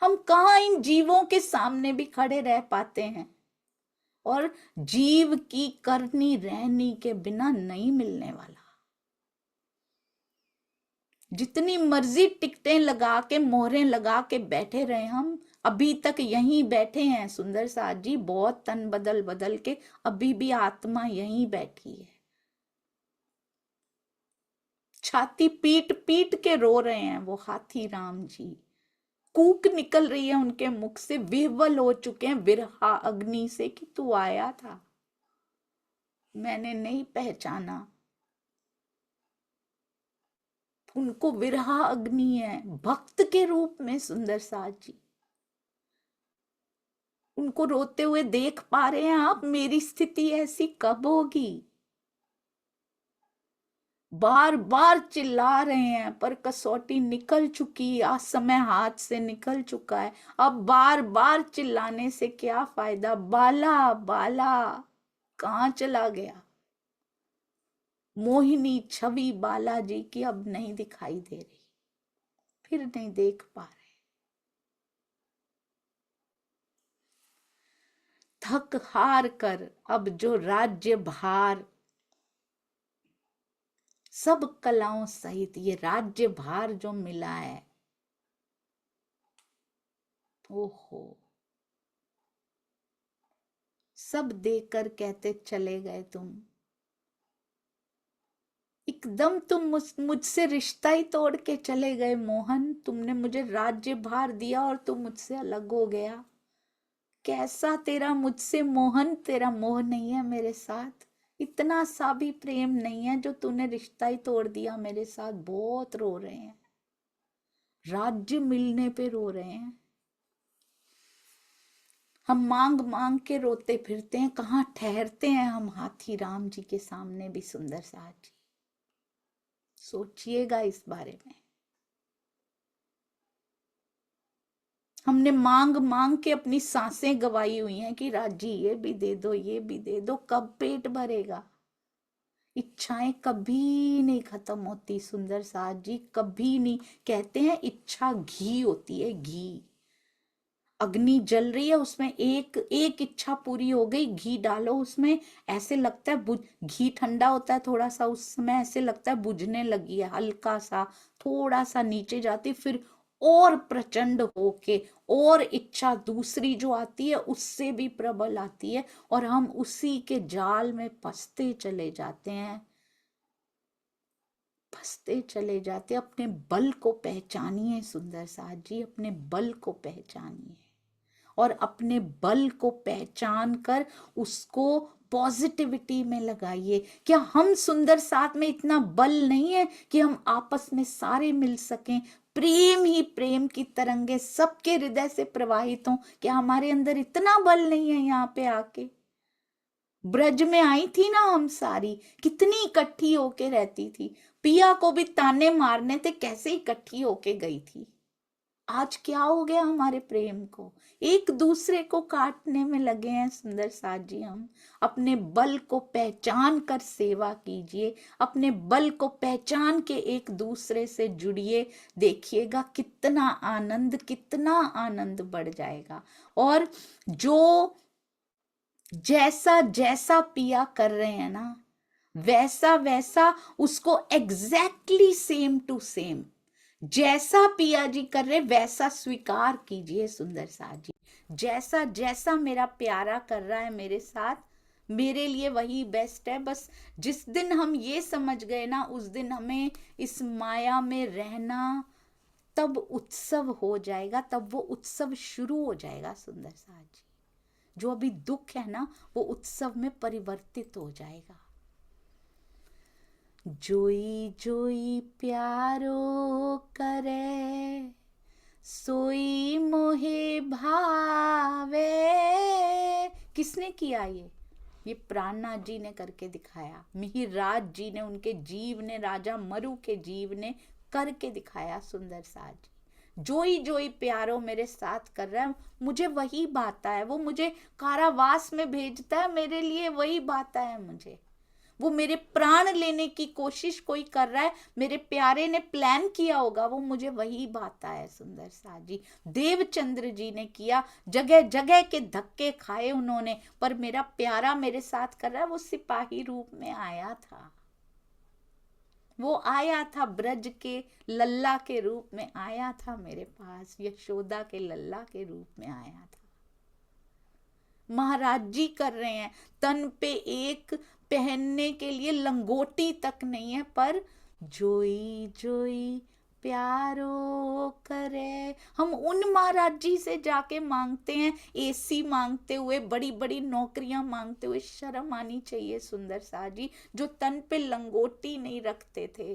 हम कहाँ इन जीवों के सामने भी खड़े रह पाते हैं। और जीव की करनी रहनी के बिना नहीं मिलने वाला। जितनी मर्जी टिकटें लगा के, मोहरें लगा के बैठे रहे, हम अभी तक यहीं बैठे हैं सुंदर साथ जी, बहुत तन बदल बदल के, अभी भी आत्मा यहीं बैठी है। छाती पीट पीट के रो रहे हैं वो हाथी राम जी, कूक निकल रही है उनके मुख से, विह्वल हो चुके हैं विरहा अग्नि से कि तू आया था, मैंने नहीं पहचाना। उनको विरहा अग्नि है भक्त के रूप में सुंदर साथ जी। उनको रोते हुए देख पा रहे हैं आप? मेरी स्थिति ऐसी कब होगी? बार बार चिल्ला रहे हैं, पर कसौटी निकल चुकी, आज समय हाथ से निकल चुका है। अब बार बार चिल्लाने से क्या फायदा? बाला बाला कहाँ चला गया? मोहिनी छवि बालाजी की अब नहीं दिखाई दे रही, फिर नहीं देख पा रहे। थक हार कर अब जो राज्य भार, सब कलाओं सहित ये राज्य भार जो मिला है, ओहो, सब देकर कहते चले गए तुम। एकदम तुम मुझसे रिश्ता ही तोड़ के चले गए मोहन। तुमने मुझे राज्य भार दिया और तुम मुझसे अलग हो गया। कैसा तेरा मुझसे मोहन? तेरा मोह नहीं है मेरे साथ, इतना सा भी प्रेम नहीं है जो तूने रिश्ता ही तोड़ दिया मेरे साथ। बहुत रो रहे हैं, राज्य मिलने पे रो रहे हैं। हम मांग मांग के रोते फिरते हैं, कहाँ ठहरते हैं हम हाथी राम जी के सामने भी सुंदर साथ जी। सोचिएगा इस बारे में। हमने मांग मांग के अपनी सांसें गवाई हुई हैं कि राजी ये भी दे दो, ये भी दे दो, कब पेट भरेगा? इच्छाएं कभी नहीं खत्म होती सुंदर साथ जी, कभी नहीं। कहते हैं इच्छा घी होती है, घी। अग्नि जल रही है, उसमें एक एक इच्छा पूरी हो गई, घी डालो उसमें, ऐसे लगता है बुझ, घी ठंडा होता है थोड़ा सा, उस समय ऐसे लगता है बुझने लगी है, हल्का सा थोड़ा सा नीचे जाती, फिर और प्रचंड होके और इच्छा दूसरी जो आती है उससे भी प्रबल आती है, और हम उसी के जाल में फंसते चले जाते हैं, फंसते चले जाते। अपने बल को पहचानिए सुंदर साथ जी, अपने बल को पहचानिए, और अपने बल को पहचान कर उसको पॉजिटिविटी में लगाइए। क्या हम सुंदर साथ में इतना बल नहीं है कि हम आपस में सारे मिल सकें, प्रेम ही प्रेम की तरंगे सबके हृदय से प्रवाहित हों? क्या हमारे अंदर इतना बल नहीं है? यहाँ पे आके ब्रज में आई थी ना, हम सारी कितनी इकट्ठी होके रहती थी, पिया को भी ताने मारने थे, कैसे इकट्ठी होके गई थी। आज क्या हो गया हमारे प्रेम को? एक दूसरे को काटने में लगे हैं सुंदर साथ जी। हम अपने बल को पहचान कर सेवा कीजिए, अपने बल को पहचान के एक दूसरे से जुड़िए। देखिएगा कितना आनंद बढ़ जाएगा। और जो जैसा जैसा पिया कर रहे हैं ना, वैसा वैसा उसको एग्जैक्टली सेम टू सेम जैसा पिया जी कर रहे वैसा स्वीकार कीजिए सुंदर साथ जी। जैसा जैसा मेरा प्यारा कर रहा है मेरे साथ, मेरे लिए वही बेस्ट है। बस जिस दिन हम ये समझ गए ना, उस दिन हमें इस माया में रहना तब उत्सव हो जाएगा, तब वो उत्सव शुरू हो जाएगा सुंदर साथ जी। जो अभी दुख है ना, वो उत्सव में परिवर्तित हो जाएगा। जोई जोई प्यारो करे, सोई मोहे भावे। किसने किया ये प्राणनाथ जी ने करके दिखाया, मिहिर राज जी ने, उनके जीव ने, राजा मरु के जीव ने करके दिखाया सुंदर साथ जी। जोई जोई प्यारो मेरे साथ कर रहा है, मुझे वही बाता है। वो मुझे कारावास में भेजता है, मेरे लिए वही बाता है मुझे। वो मेरे प्राण लेने की कोशिश कोई कर रहा है, मेरे प्यारे ने प्लान किया होगा, वो मुझे वही बाता है सुंदर साथ जी। देवचंद्र जी ने किया, जगह जगह के धक्के खाए उन्होंने, पर मेरा प्यारा मेरे साथ कर रहा है। वो सिपाही रूप में आया था, वो आया था ब्रज के लल्ला के रूप में आया था मेरे पास, यशोदा के लल्ला के रूप में आया था। महाराज जी कर रहे हैं, तन पे एक पहनने के लिए लंगोटी तक नहीं है, पर जोई जोई प्यारो करे। हम उन महाराज जी से जाके मांगते हैं, एसी मांगते हुए, बड़ी बड़ी नौकरियां मांगते हुए। शर्म आनी चाहिए सुंदर साथ जी। जो तन पे लंगोटी नहीं रखते थे,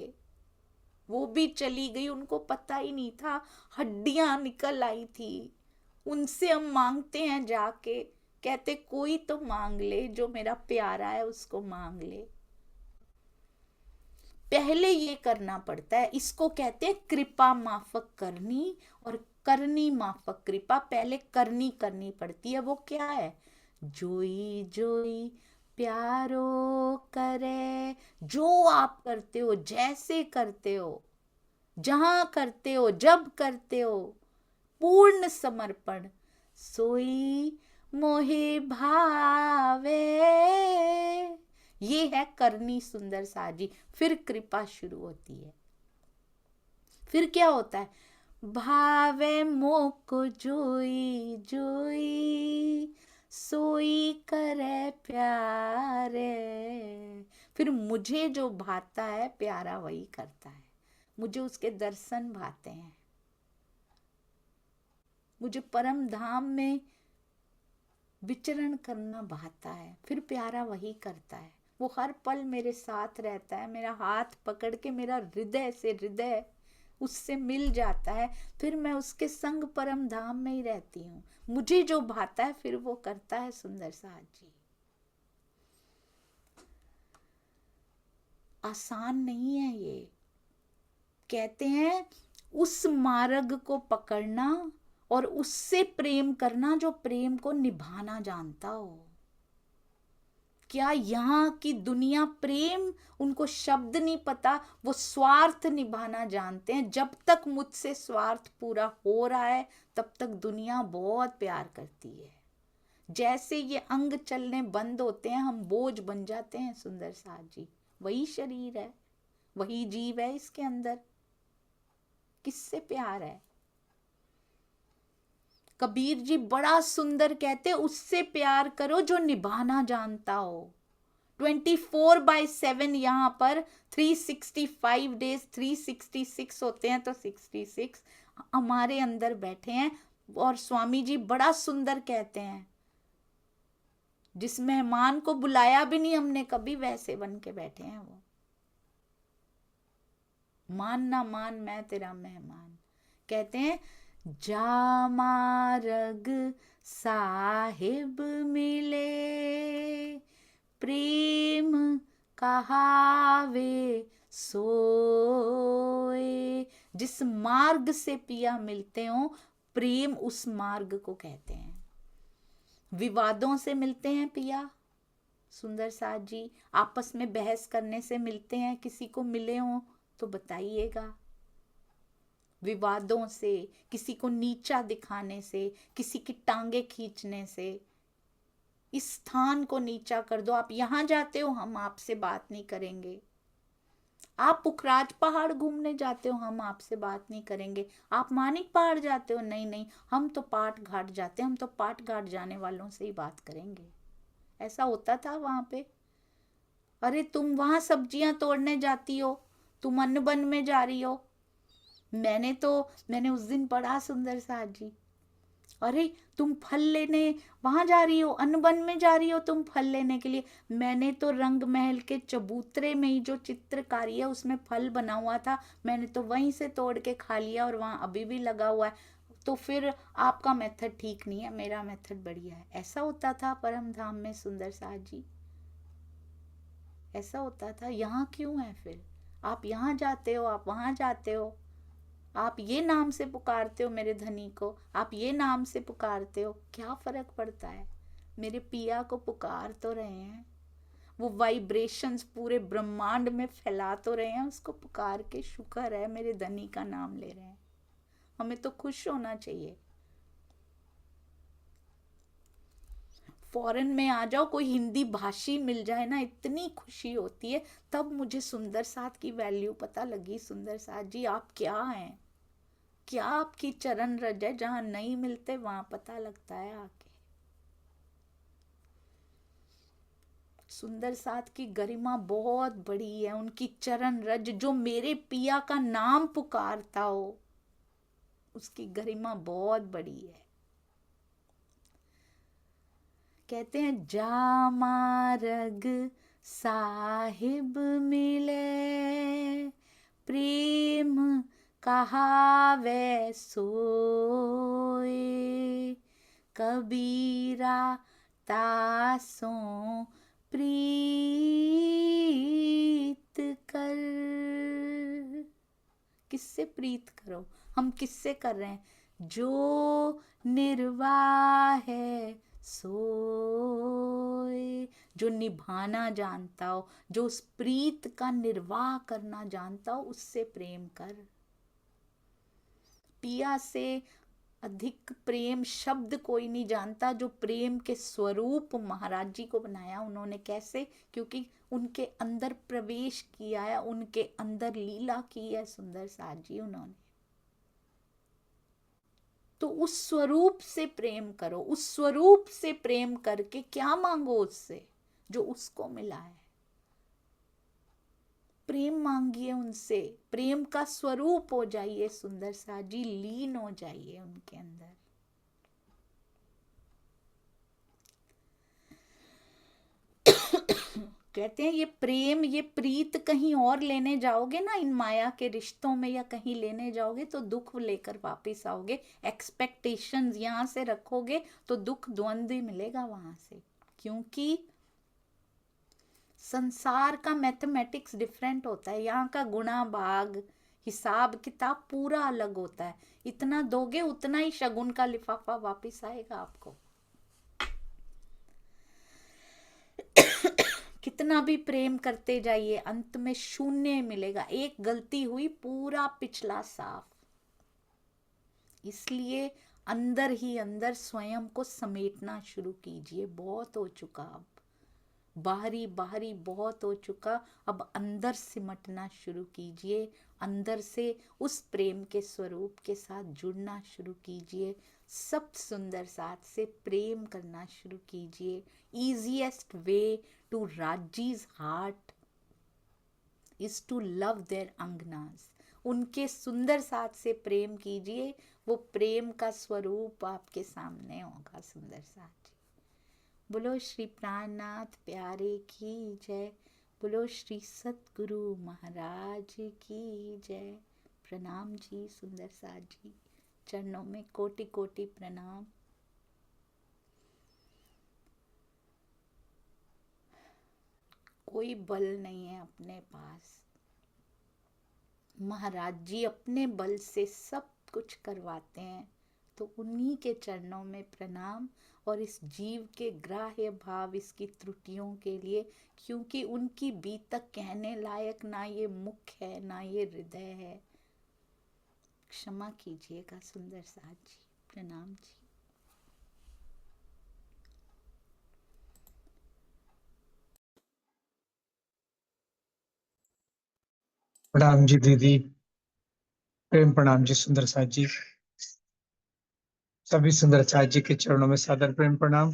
वो भी चली गई, उनको पता ही नहीं था, हड्डियां निकल आई थी। उनसे हम मांगते हैं जाके, कहते कोई तो मांग ले, जो मेरा प्यारा है उसको मांग ले। पहले ये करना पड़ता है, इसको कहते हैं कृपा माफक करनी, और करनी माफक कृपा। पहले करनी पड़ती है। वो क्या है? जोई जोई प्यारो करे। जो आप करते हो, जैसे करते हो, जहां करते हो, जब करते हो, पूर्ण समर्पण, सोई मोहे भावे। ये है करनी सुंदर साथ जी। फिर कृपा शुरू होती है। फिर क्या होता है? भावे मोको जोई जोई, सोई करे प्यारे। फिर मुझे जो भाता है, प्यारा वही करता है। मुझे उसके दर्शन भाते हैं, मुझे परम धाम में विचरण करना भाता है, फिर प्यारा वही करता है। वो हर पल मेरे साथ रहता है, मेरा हाथ पकड़ के मेरा हृदय से हृदय उससे मिल जाता है। फिर मैं उसके संग परम धाम में ही रहती हूँ। मुझे जो भाता है फिर वो करता है सुंदर साथ जी। आसान नहीं है ये। कहते हैं उस मार्ग को पकड़ना और उससे प्रेम करना जो प्रेम को निभाना जानता हो। क्या यहाँ की दुनिया प्रेम, उनको शब्द नहीं पता, वो स्वार्थ निभाना जानते हैं। जब तक मुझसे स्वार्थ पूरा हो रहा है, तब तक दुनिया बहुत प्यार करती है। जैसे ये अंग चलने बंद होते हैं, हम बोझ बन जाते हैं सुंदर साथ जी। वही शरीर है, वही जीव है इसके अंदर, किससे प्यार है? कबीर जी बड़ा सुंदर कहते, उससे प्यार करो जो निभाना जानता हो। 24/7 यहाँ पर 365 डेज, 366 होते हैं, तो 66 हमारे अंदर बैठे हैं। और स्वामी जी बड़ा सुंदर कहते हैं, जिस मेहमान को बुलाया भी नहीं हमने कभी, वैसे बन के बैठे हैं वो। मान ना मान, मैं तेरा मेहमान। कहते हैं जा मारग साहिब मिले, प्रेम कहावे सोए। जिस मार्ग से पिया मिलते हो, प्रेम उस मार्ग को कहते हैं। विवादों से मिलते हैं पिया सुंदर साथ जी, आपस में बहस करने से मिलते हैं, किसी को मिले हो तो बताइएगा। विवादों से, किसी को नीचा दिखाने से, किसी की टांगे खींचने से, इस स्थान को नीचा कर दो। आप यहां जाते हो, हम आपसे बात नहीं करेंगे। आप पुखराज पहाड़ घूमने जाते हो, हम आपसे बात नहीं करेंगे। आप मानिक पहाड़ जाते हो, नहीं नहीं, हम तो पाट घाट जाते हैं, हम तो पाट घाट जाने वालों से ही बात करेंगे। ऐसा होता था वहां पे। अरे तुम वहां सब्जियां तोड़ने जाती हो, तुम अन्न बन में जा रही हो। मैंने उस दिन पढ़ा सुंदर साथ जी, अरे तुम फल लेने वहां जा रही हो, अन्न बन में जा रही हो तुम फल लेने के लिए। मैंने तो रंग महल के चबूतरे में ही जो चित्रकारी है उसमें फल बना हुआ था, मैंने तो वहीं से तोड़ के खा लिया और वहां अभी भी लगा हुआ है। तो फिर आपका मेथड ठीक नहीं है, मेरा मेथड बढ़िया है। ऐसा होता था परम धाम में सुंदर साथ जी, ऐसा होता था। यहाँ क्यों है फिर? आप यहाँ जाते हो, आप वहां जाते हो, आप ये नाम से पुकारते हो मेरे धनी को, आप ये नाम से पुकारते हो, क्या फर्क पड़ता है? मेरे पिया को पुकार तो रहे हैं, वो वाइब्रेशंस पूरे ब्रह्मांड में फैला तो रहे हैं, उसको पुकार के शुक्र है मेरे धनी का नाम ले रहे हैं। हमें तो खुश होना चाहिए। फॉरेन में आ जाओ, कोई हिंदी भाषी मिल जाए ना, इतनी खुशी होती है। तब मुझे सुंदर साथ की वैल्यू पता लगी। सुंदर साथ जी आप क्या हैं, क्या आपकी चरण रज है, जहां नहीं मिलते वहां पता लगता है आके। सुंदर साथ की गरिमा बहुत बड़ी है, उनकी चरण रज, जो मेरे पिया का नाम पुकारता हो उसकी गरिमा बहुत बड़ी है। कहते हैं जा मारग साहिब मिले, प्रेम कहावे सोए। कबीरा तासों प्रीत कर। किससे प्रीत करो? हम किससे कर रहे हैं? जो निर्वाह है सोए। जो निभाना जानता हो, जो उस प्रीत का निर्वाह करना जानता हो, उससे प्रेम कर। पिया से अधिक प्रेम शब्द कोई नहीं जानता। जो प्रेम के स्वरूप महाराज जी को बनाया उन्होंने, कैसे? क्योंकि उनके अंदर प्रवेश किया है, उनके अंदर लीला की है सुंदर साथ जी उन्होंने। तो उस स्वरूप से प्रेम करो, उस स्वरूप से प्रेम करके क्या मांगो उससे जो उसको मिला है। प्रेम मांगिए उनसे, प्रेम का स्वरूप हो जाइए सुंदर साथ जी, लीन हो जाइए उनके अंदर। कहते हैं ये प्रेम, ये प्रीत कहीं और लेने जाओगे ना, इन माया के रिश्तों में या कहीं लेने जाओगे तो दुख लेकर वापस आओगे। एक्सपेक्टेशंस यहां से रखोगे तो दुख द्वंद्व ही मिलेगा वहां से। क्योंकि संसार का मैथमेटिक्स डिफरेंट होता है, यहाँ का गुणा भाग हिसाब किताब पूरा अलग होता है। इतना दोगे उतना ही शगुन का लिफाफा वापस आएगा आपको। कितना भी प्रेम करते जाइए अंत में शून्य मिलेगा। एक गलती हुई पूरा पिछला साफ। इसलिए अंदर ही अंदर स्वयं को समेटना शुरू कीजिए। बहुत हो चुका, अब बाहरी बाहरी बहुत हो चुका, अब अंदर सिमटना शुरू कीजिए। अंदर से उस प्रेम के स्वरूप के साथ जुड़ना शुरू कीजिए। सब सुंदर साथ से प्रेम करना शुरू कीजिए। ईजीएस्ट वे टू राजीज heart is to love their अंगनास। उनके सुंदर साथ से प्रेम कीजिए, वो प्रेम का स्वरूप आपके सामने होगा सुंदर साथ जी। बोलो श्री प्राणनाथ प्यारे की जय। बोलो श्री सतगुरु महाराज की जय। प्रणाम जी सुंदर साथ जी, चरणों में कोटि कोटि प्रणाम। कोई बल नहीं है अपने पास, महाराज जी अपने बल से सब कुछ करवाते हैं, तो उन्हीं के चरणों में प्रणाम। और इस जीव के ग्राह्य भाव, इसकी त्रुटियों के लिए, क्योंकि उनकी बीतक कहने लायक ना ये मुख है ना ये हृदय है, क्षमा कीजिएगा सुंदर साथ जी, प्रणाम जी। प्रणाम जी दीदी, प्रेम प्रणाम जी सुंदर साथ जी, सभी सुंदर साथ जी के चरणों में सादर प्रेम प्रणाम।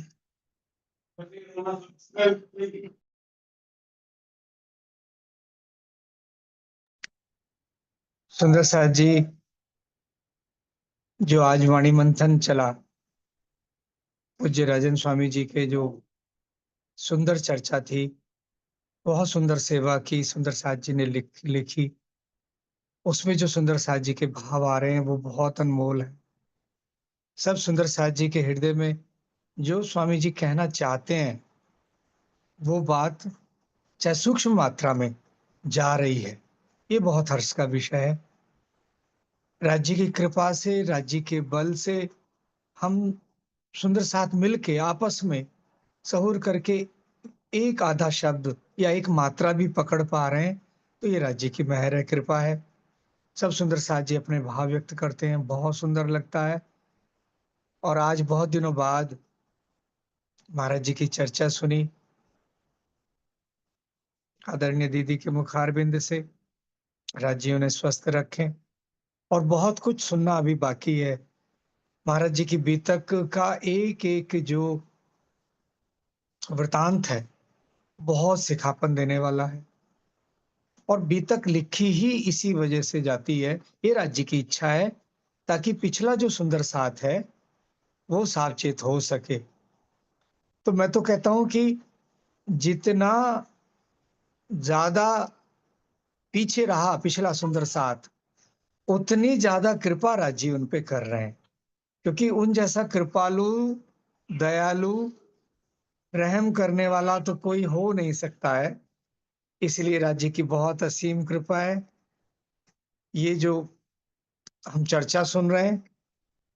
सुंदर साथ जी, जो आज वाणी मंथन चला, पूज्य राजन स्वामी जी के जो सुंदर चर्चा थी, बहुत सुंदर सेवा की सुंदर साथ जी ने लिखी, उसमें जो सुंदर साथ जी के भाव आ रहे हैं वो बहुत अनमोल है। सब सुंदर साथ जी के हृदय में जो स्वामी जी कहना चाहते हैं वो बात चाहे सूक्ष्म मात्रा में जा रही है, ये बहुत हर्ष का विषय है। राज्य की कृपा से, राज्य के बल से हम सुंदर साथ मिलके आपस में सहूर करके एक आधा शब्द या एक मात्रा भी पकड़ पा रहे हैं, तो ये राज्य की मेहर है, कृपा है। सब सुंदर साथ जी अपने भाव व्यक्त करते हैं, बहुत सुंदर लगता है। और आज बहुत दिनों बाद महाराज जी की चर्चा सुनी, आदरणीय दीदी के मुखारबिंद से, राज्य उन्हें स्वस्थ रखें। और बहुत कुछ सुनना अभी बाकी है। महाराज जी की बीतक का एक एक जो वृतांत है बहुत सिखापन देने वाला है, और बीतक लिखी ही इसी वजह से जाती है, ये राज्य की इच्छा है, ताकि पिछला जो सुंदर साथ है वो सावचेत हो सके। तो मैं तो कहता हूं कि जितना ज्यादा पीछे रहा पिछला सुंदर साथ, उतनी ज्यादा कृपा राज्य उन पे कर रहे हैं, क्योंकि उन जैसा कृपालु, दयालु, रहम करने वाला तो कोई हो नहीं सकता है। इसलिए राज्य की बहुत असीम कृपा है। ये जो हम चर्चा सुन रहे हैं,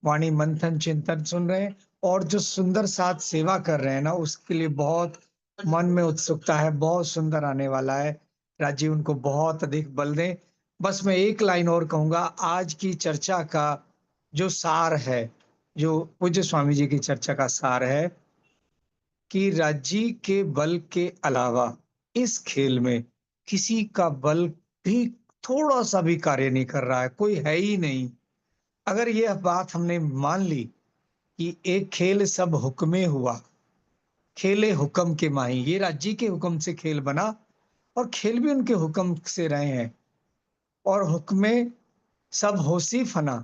वाणी मंथन चिंतन सुन रहे हैं, और जो सुंदर साथ सेवा कर रहे हैं ना, उसके लिए बहुत मन में उत्सुकता है, बहुत सुंदर आने वाला है। राज्य उनको बहुत अधिक बल दें। बस मैं एक लाइन और कहूंगा, आज की चर्चा का जो सार है, जो पूज्य स्वामी जी की चर्चा का सार है, कि राज्य के बल के अलावा इस खेल में किसी का बल भी थोड़ा सा भी कार्य नहीं कर रहा है, कोई है ही नहीं। अगर यह बात हमने मान ली कि एक खेल सब हुक्मे हुआ, खेले हुक्म के माही, ये राज्य के हुक्म से खेल बना और खेल भी उनके हुक्म से रहे हैं, और हुक्मे सब होसी फना,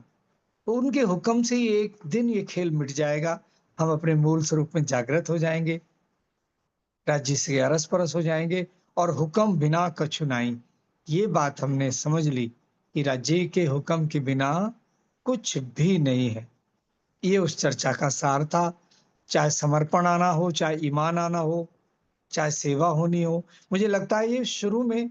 तो उनके हुक्म से ही एक दिन ये खेल मिट जाएगा, हम अपने मूल स्वरूप में जागृत हो जाएंगे, राज्य से अरस परस हो जाएंगे, और हुक्म बिना कछु नाई। ये बात हमने समझ ली कि राज्य के हुक्म के बिना कुछ भी नहीं है। ये उस चर्चा का सार था। चाहे समर्पण आना हो, चाहे ईमान आना हो, चाहे सेवा होनी हो। मुझे लगता है ये शुरू में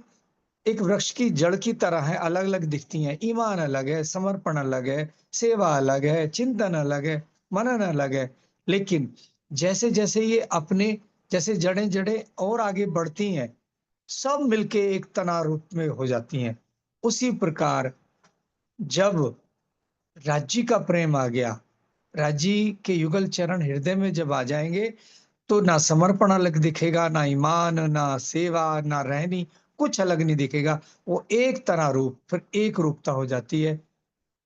एक वृक्ष की जड़ की तरह है, अलग अलग दिखती हैं। ईमान अलग है, समर्पण अलग है, सेवा अलग है, चिंतन अलग है, मनन अलग है। लेकिन जैसे जैसे ये अपने जैसे जड़ें जड़ें और आगे बढ़ती हैं, सब मिलके एक तना रूप में हो जाती हैं। उसी प्रकार जब राज्य का प्रेम आ गया, राज्य के युगल चरण हृदय में जब आ जाएंगे, तो ना समर्पण अलग दिखेगा, ना ईमान, ना सेवा, ना रहनी, कुछ अलग नहीं दिखेगा। वो एक तरह रूप, फिर एक रूपता हो जाती है।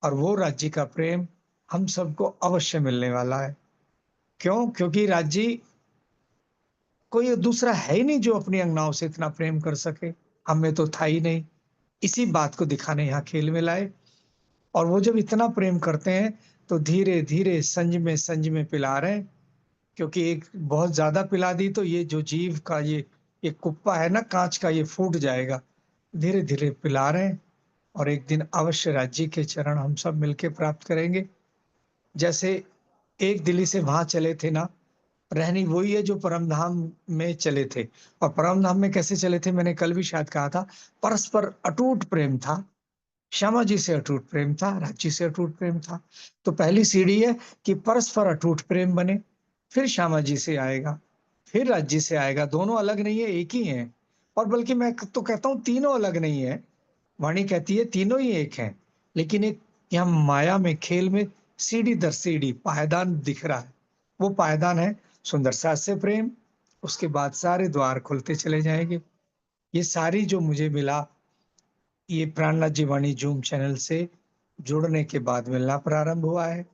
और वो राज्य का प्रेम हम सबको अवश्य मिलने वाला है। क्यों? क्योंकि राज्य कोई दूसरा है ही नहीं जो अपनी अंगनाओं से इतना प्रेम कर सके, हमें तो था ही नहीं। इसी बात को दिखाने यहाँ खेल में लाए। और वो जब इतना प्रेम करते हैं, तो धीरे धीरे संज में पिला रहे हैं। क्योंकि एक बहुत ज्यादा पिला दी तो ये जो जीव का ये कुप्पा है ना कांच का, ये फूट जाएगा। धीरे धीरे पिला रहे हैं और एक दिन अवश्य राज्य के चरण हम सब मिलके प्राप्त करेंगे। जैसे एक दिल्ली से वहां चले थे ना, रहनी वही है जो परमधाम में चले थे। और परमधाम में कैसे चले थे, मैंने कल भी शायद कहा था, परस्पर अटूट प्रेम था। श्यामा जी से अटूट प्रेम था, राज्य से अटूट प्रेम था। तो पहली सीढ़ी है कि परस्पर अटूट प्रेम बने, फिर श्यामा जी से आएगा, फिर राज्य से आएगा। दोनों अलग नहीं है, एक ही है। और बल्कि मैं तो कहता हूं तीनों अलग नहीं है। वाणी कहती है तीनों ही एक हैं, लेकिन एक यहाँ माया में, खेल में सीढ़ी दर सीढ़ी पायदान दिख रहा है। वो पायदान है सुंदर साथ से प्रेम, उसके बाद सारे द्वार खुलते चले जाएंगे। ये सारी जो मुझे मिला, ये प्राणनाथ जी वाणी जूम चैनल से जुड़ने के बाद मिलना प्रारंभ हुआ है।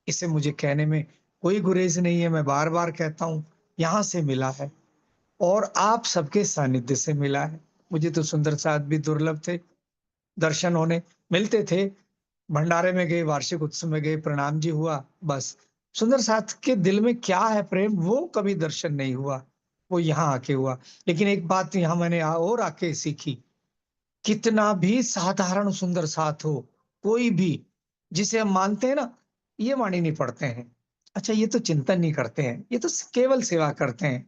इसे मुझे कहने में कोई गुरेज नहीं है, मैं बार बार कहता हूं, यहां से मिला है और आप सबके सानिध्य से मिला है। मुझे तो सुंदर साथ भी दुर्लभ थे, दर्शन होने मिलते थे, भंडारे में गए, वार्षिक उत्सव में गए, प्रणाम जी हुआ, बस। सुंदर साथ के दिल में क्या है प्रेम, वो कभी दर्शन नहीं हुआ, वो यहाँ आके हुआ। लेकिन एक बात यहाँ मैंने और आके सीखी, कितना भी साधारण सुंदर साथ हो, कोई भी जिसे हम मानते हैं ना, ये वाणी नहीं पढ़ते हैं, अच्छा ये तो चिंतन नहीं करते हैं, ये तो केवल सेवा करते हैं,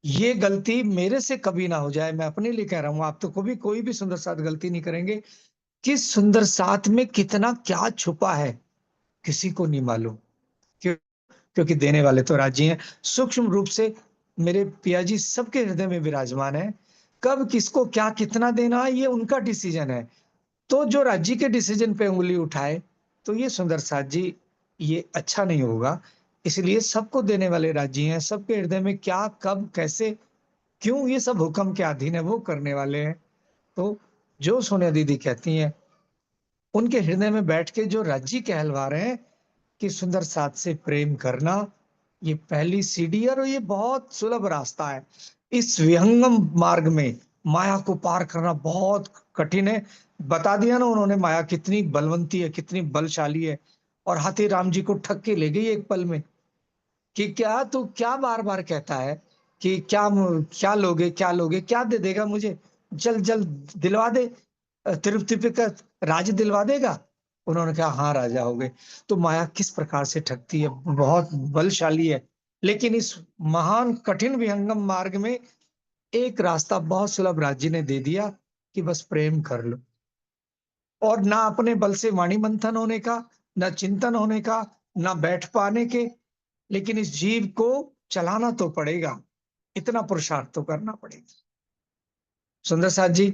ये गलती मेरे से कभी ना हो जाए। मैं अपने लिए कह रहा हूं, आप तो कभी कोई भी सुंदर साथ गलती नहीं करेंगे। कि सुंदर साथ में कितना क्या छुपा है, किसी को नहीं मालूम। क्यों? क्योंकि देने वाले तो राजी हैं। सूक्ष्म रूप से मेरे पिया जी सबके हृदय में विराजमान है। कब किसको क्या कितना देना है, ये उनका डिसीजन है। तो जो राज्य के डिसीजन पे उंगली उठाए, तो ये सुंदर साथ जी, ये अच्छा नहीं होगा। इसलिए सबको देने वाले राज्य हैं, सबके हृदय में क्या कब कैसे क्यों, ये सब हुक्म के अधीन है, वो करने वाले हैं। तो जो सोनिया दीदी कहती हैं, उनके हृदय में बैठ के जो राज्य कहलवा रहे हैं कि सुंदर साथ से प्रेम करना, ये पहली सीढ़ी है और ये बहुत सुलभ रास्ता है। इस विहंगम मार्ग में माया को पार करना बहुत कठिन है। बता दिया ना उन्होंने, माया कितनी बलवंती है, कितनी बलशाली है। और हाथी राम जी को ठग के ले गई एक पल में। कि क्या तू क्या बार बार कहता है कि क्या क्या लोगे, क्या लोगे, क्या दे देगा मुझे, जल्द जल्द दिलवा दे, तिरुपति पे का राज दिलवा देगा। उन्होंने कहा हाँ राजा हो गए। तो माया किस प्रकार से ठगती है, बहुत बलशाली है। लेकिन इस महान कठिन विहंगम मार्ग में एक रास्ता बहुत सुलभ राज्य ने दे दिया कि बस प्रेम कर लो। और ना अपने बल से वाणी मंथन होने का, ना चिंतन होने का, ना बैठ पाने के, लेकिन इस जीव को चलाना तो पड़ेगा, इतना पुरुषार्थ तो करना पड़ेगा। सुंदर साथ जी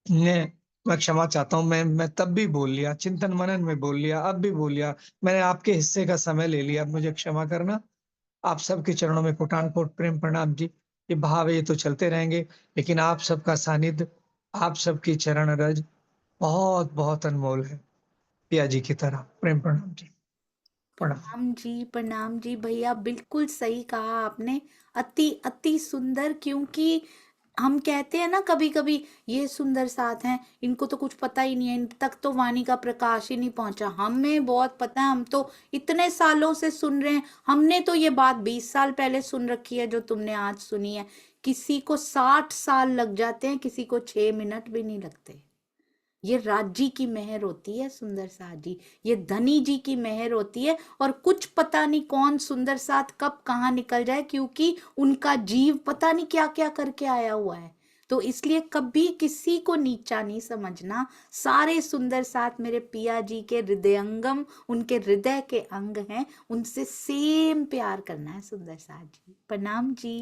ने, मैं क्षमा चाहता हूं, मैं तब भी बोल लिया, चिंतन मनन में बोल लिया, अब भी बोल लिया, मैंने आपके हिस्से का समय ले लिया, मुझे क्षमा करना। आप सबके चरणों में कोटान कोट प्रेम प्रणाम जी। ये भाव ये तो चलते रहेंगे, लेकिन आप सबका सानिध्य, आप सबकी चरण रज बहुत बहुत अनमोल है। पिया जी की तरह प्रेम प्रणाम जी। प्रणाम। प्रणाम जी भैया, बिल्कुल सही कहा आपने। अति अति सुंदर, क्योंकि हम कहते हैं ना कभी कभी ये सुंदर साथ हैं, इनको तो कुछ पता ही नहीं है, इन तक तो वाणी का प्रकाश ही नहीं पहुंचा। हमें बहुत पता है, हम तो इतने सालों से सुन रहे हैं। हमने तो ये बात 20 साल पहले सुन रखी है जो तुमने आज सुनी है। किसी को 60 साल लग जाते हैं, किसी को 6 मिनट भी नहीं लगते। ये राज्य की मेहर होती है सुंदर साथ जी, ये धनी जी की मेहर होती है। और कुछ पता नहीं कौन सुंदर साथ कब कहाँ निकल जाए, क्योंकि उनका जीव पता नहीं क्या क्या करके आया हुआ है। तो इसलिए कभी किसी को नीचा नहीं समझना। सारे सुंदर साथ मेरे पिया जी के हृदयंगम, उनके हृदय के अंग हैं, उनसे सेम प्यार करना है सुंदर साथ जी। प्रणाम जी।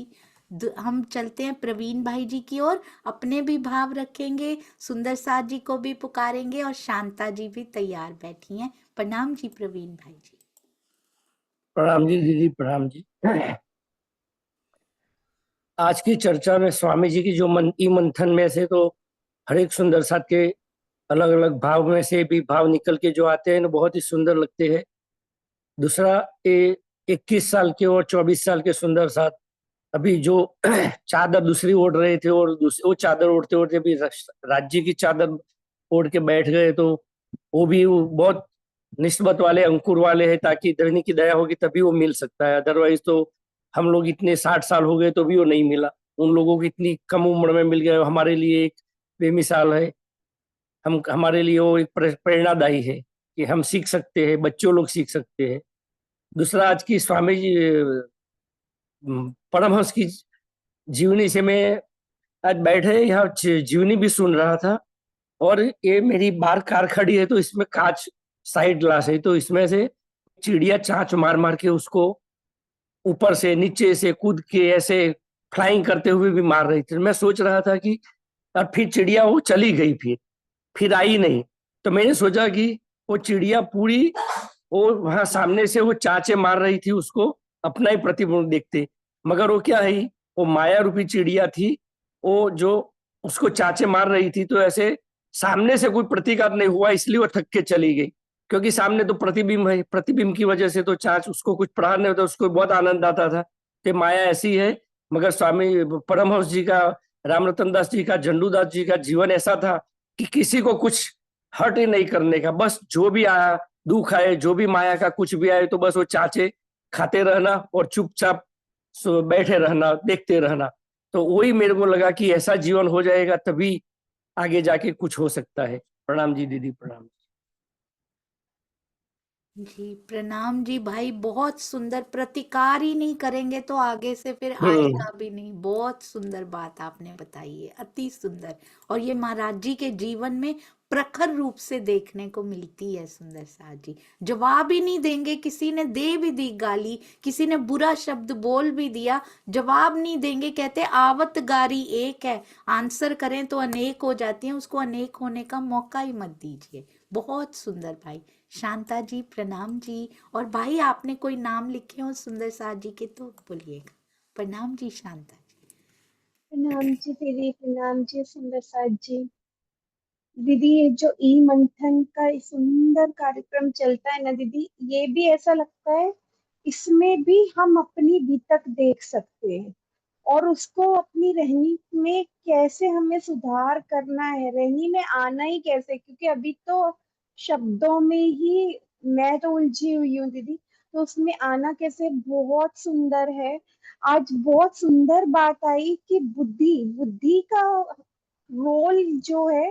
हम चलते हैं प्रवीण भाई जी की ओर, अपने भी भाव रखेंगे, सुंदर साथ जी को भी पुकारेंगे और शांता जी भी तैयार बैठी हैं। प्रणाम जी प्रवीण भाई जी। प्रणाम जी दीदी, प्रणाम जी। आज की चर्चा में स्वामी जी की जो ई मंथन में से तो हर एक सुंदर साथ के अलग अलग भाव में से भी भाव निकल के जो आते हैं ना, बहुत ही सुंदर लगते हैं। दूसरा, 21 साल के और 24 साल के सुंदर साथ अभी जो चादर दूसरी ओढ़ रहे थे और वो चादर ओढ़ते ओढ़ते भी राज्य की चादर ओढ़ के बैठ गए, तो वो भी बहुत निस्बत वाले अंकुर वाले हैं, ताकि धनी की दया होगी तभी वो मिल सकता है। अदरवाइज तो हम लोग इतने 60 साल हो गए तो भी वो नहीं मिला। उन लोगों को इतनी कम उम्र में मिल गया, हमारे लिए एक बेमिसाल है। हम हमारे लिए वो एक प्रेरणादायी है कि हम सीख सकते हैं, बच्चों लोग सीख सकते हैं। दूसरा, आज की स्वामी जी परमहंस की जीवनी से मैं आज बैठे यहाँ जीवनी भी सुन रहा था। और ये मेरी बाहर कार खड़ी है तो इसमें कांच साइड ग्लास है, तो इसमें से चिड़िया चांच मार मार के उसको ऊपर से नीचे से कूद के ऐसे फ्लाइंग करते हुए भी मार रही थी। मैं सोच रहा था कि और फिर चिड़िया वो चली गई, फिर आई नहीं। तो मैंने सोचा कि वो चिड़िया पूरी वो वहां सामने से वो चांचे मार रही थी उसको अपना ही प्रतिबिंब देखते, मगर वो क्या है, वो माया रूपी चिड़िया थी। वो जो उसको चांचे मार रही थी तो ऐसे सामने से कोई प्रतिकार नहीं हुआ, इसलिए वो थक के चली गई। क्योंकि सामने तो प्रतिबिंब है, प्रतिबिंब की वजह से तो चांच उसको कुछ प्रहार नहीं होता, उसको बहुत आनंद आता था कि माया ऐसी है। मगर स्वामी परमहंस जी का, रामरतन दास जी का, झंडूदास जी का जीवन ऐसा था कि किसी को कुछ हर्ट ही नहीं करने का। बस जो भी आया, दुख आए, जो भी माया का कुछ भी आए, तो बस वो चाचे खाते रहना और चुपचाप बैठे रहना, देखते रहना। तो वही मेरे को लगा कि ऐसा जीवन हो जाएगा तभी आगे जाके कुछ हो सकता है। प्रणाम जी दीदी, प्रणाम। जी प्रणाम जी भाई, बहुत सुंदर। प्रतिकार ही नहीं करेंगे तो आगे से फिर हम्म। आएगा भी नहीं। बहुत सुंदर बात आपने बताई है, अति सुंदर। और ये महाराज जी के जीवन में प्रखर रूप से देखने को मिलती है। सुंदर साथ जी जवाब ही नहीं देंगे, किसी ने दे भी दी गाली, किसी ने बुरा शब्द बोल भी दिया, जवाब नहीं देंगे। कहते आवत गारी एक है, आंसर करें तो अनेक हो जाती है, उसको अनेक होने का मौका ही मत दीजिए। बहुत सुंदर भाई। शांता जी प्रणाम जी। और भाई आपने कोई नाम लिखे हो सुंदर साथ जी के तो बोलिएगा। प्रणाम जी शांता जी। प्रणाम जी दीदी, प्रणाम जी सुंदर साथ जी। दीदी ये जो ई मंथन का सुंदर कार्यक्रम चलता है ना दीदी, ये भी ऐसा लगता है इसमें भी हम अपनी बीतक देख सकते हैं और उसको अपनी रहनी में कैसे हमें सुधार करना है, रहनी में आना ही कैसे। क्योंकि अभी तो शब्दों में ही मैं तो उलझी हुई हूँ दीदी, तो उसमें आना कैसे बहुत सुंदर है। आज बहुत सुंदर बात आई कि बुद्धि बुद्धि का रोल जो है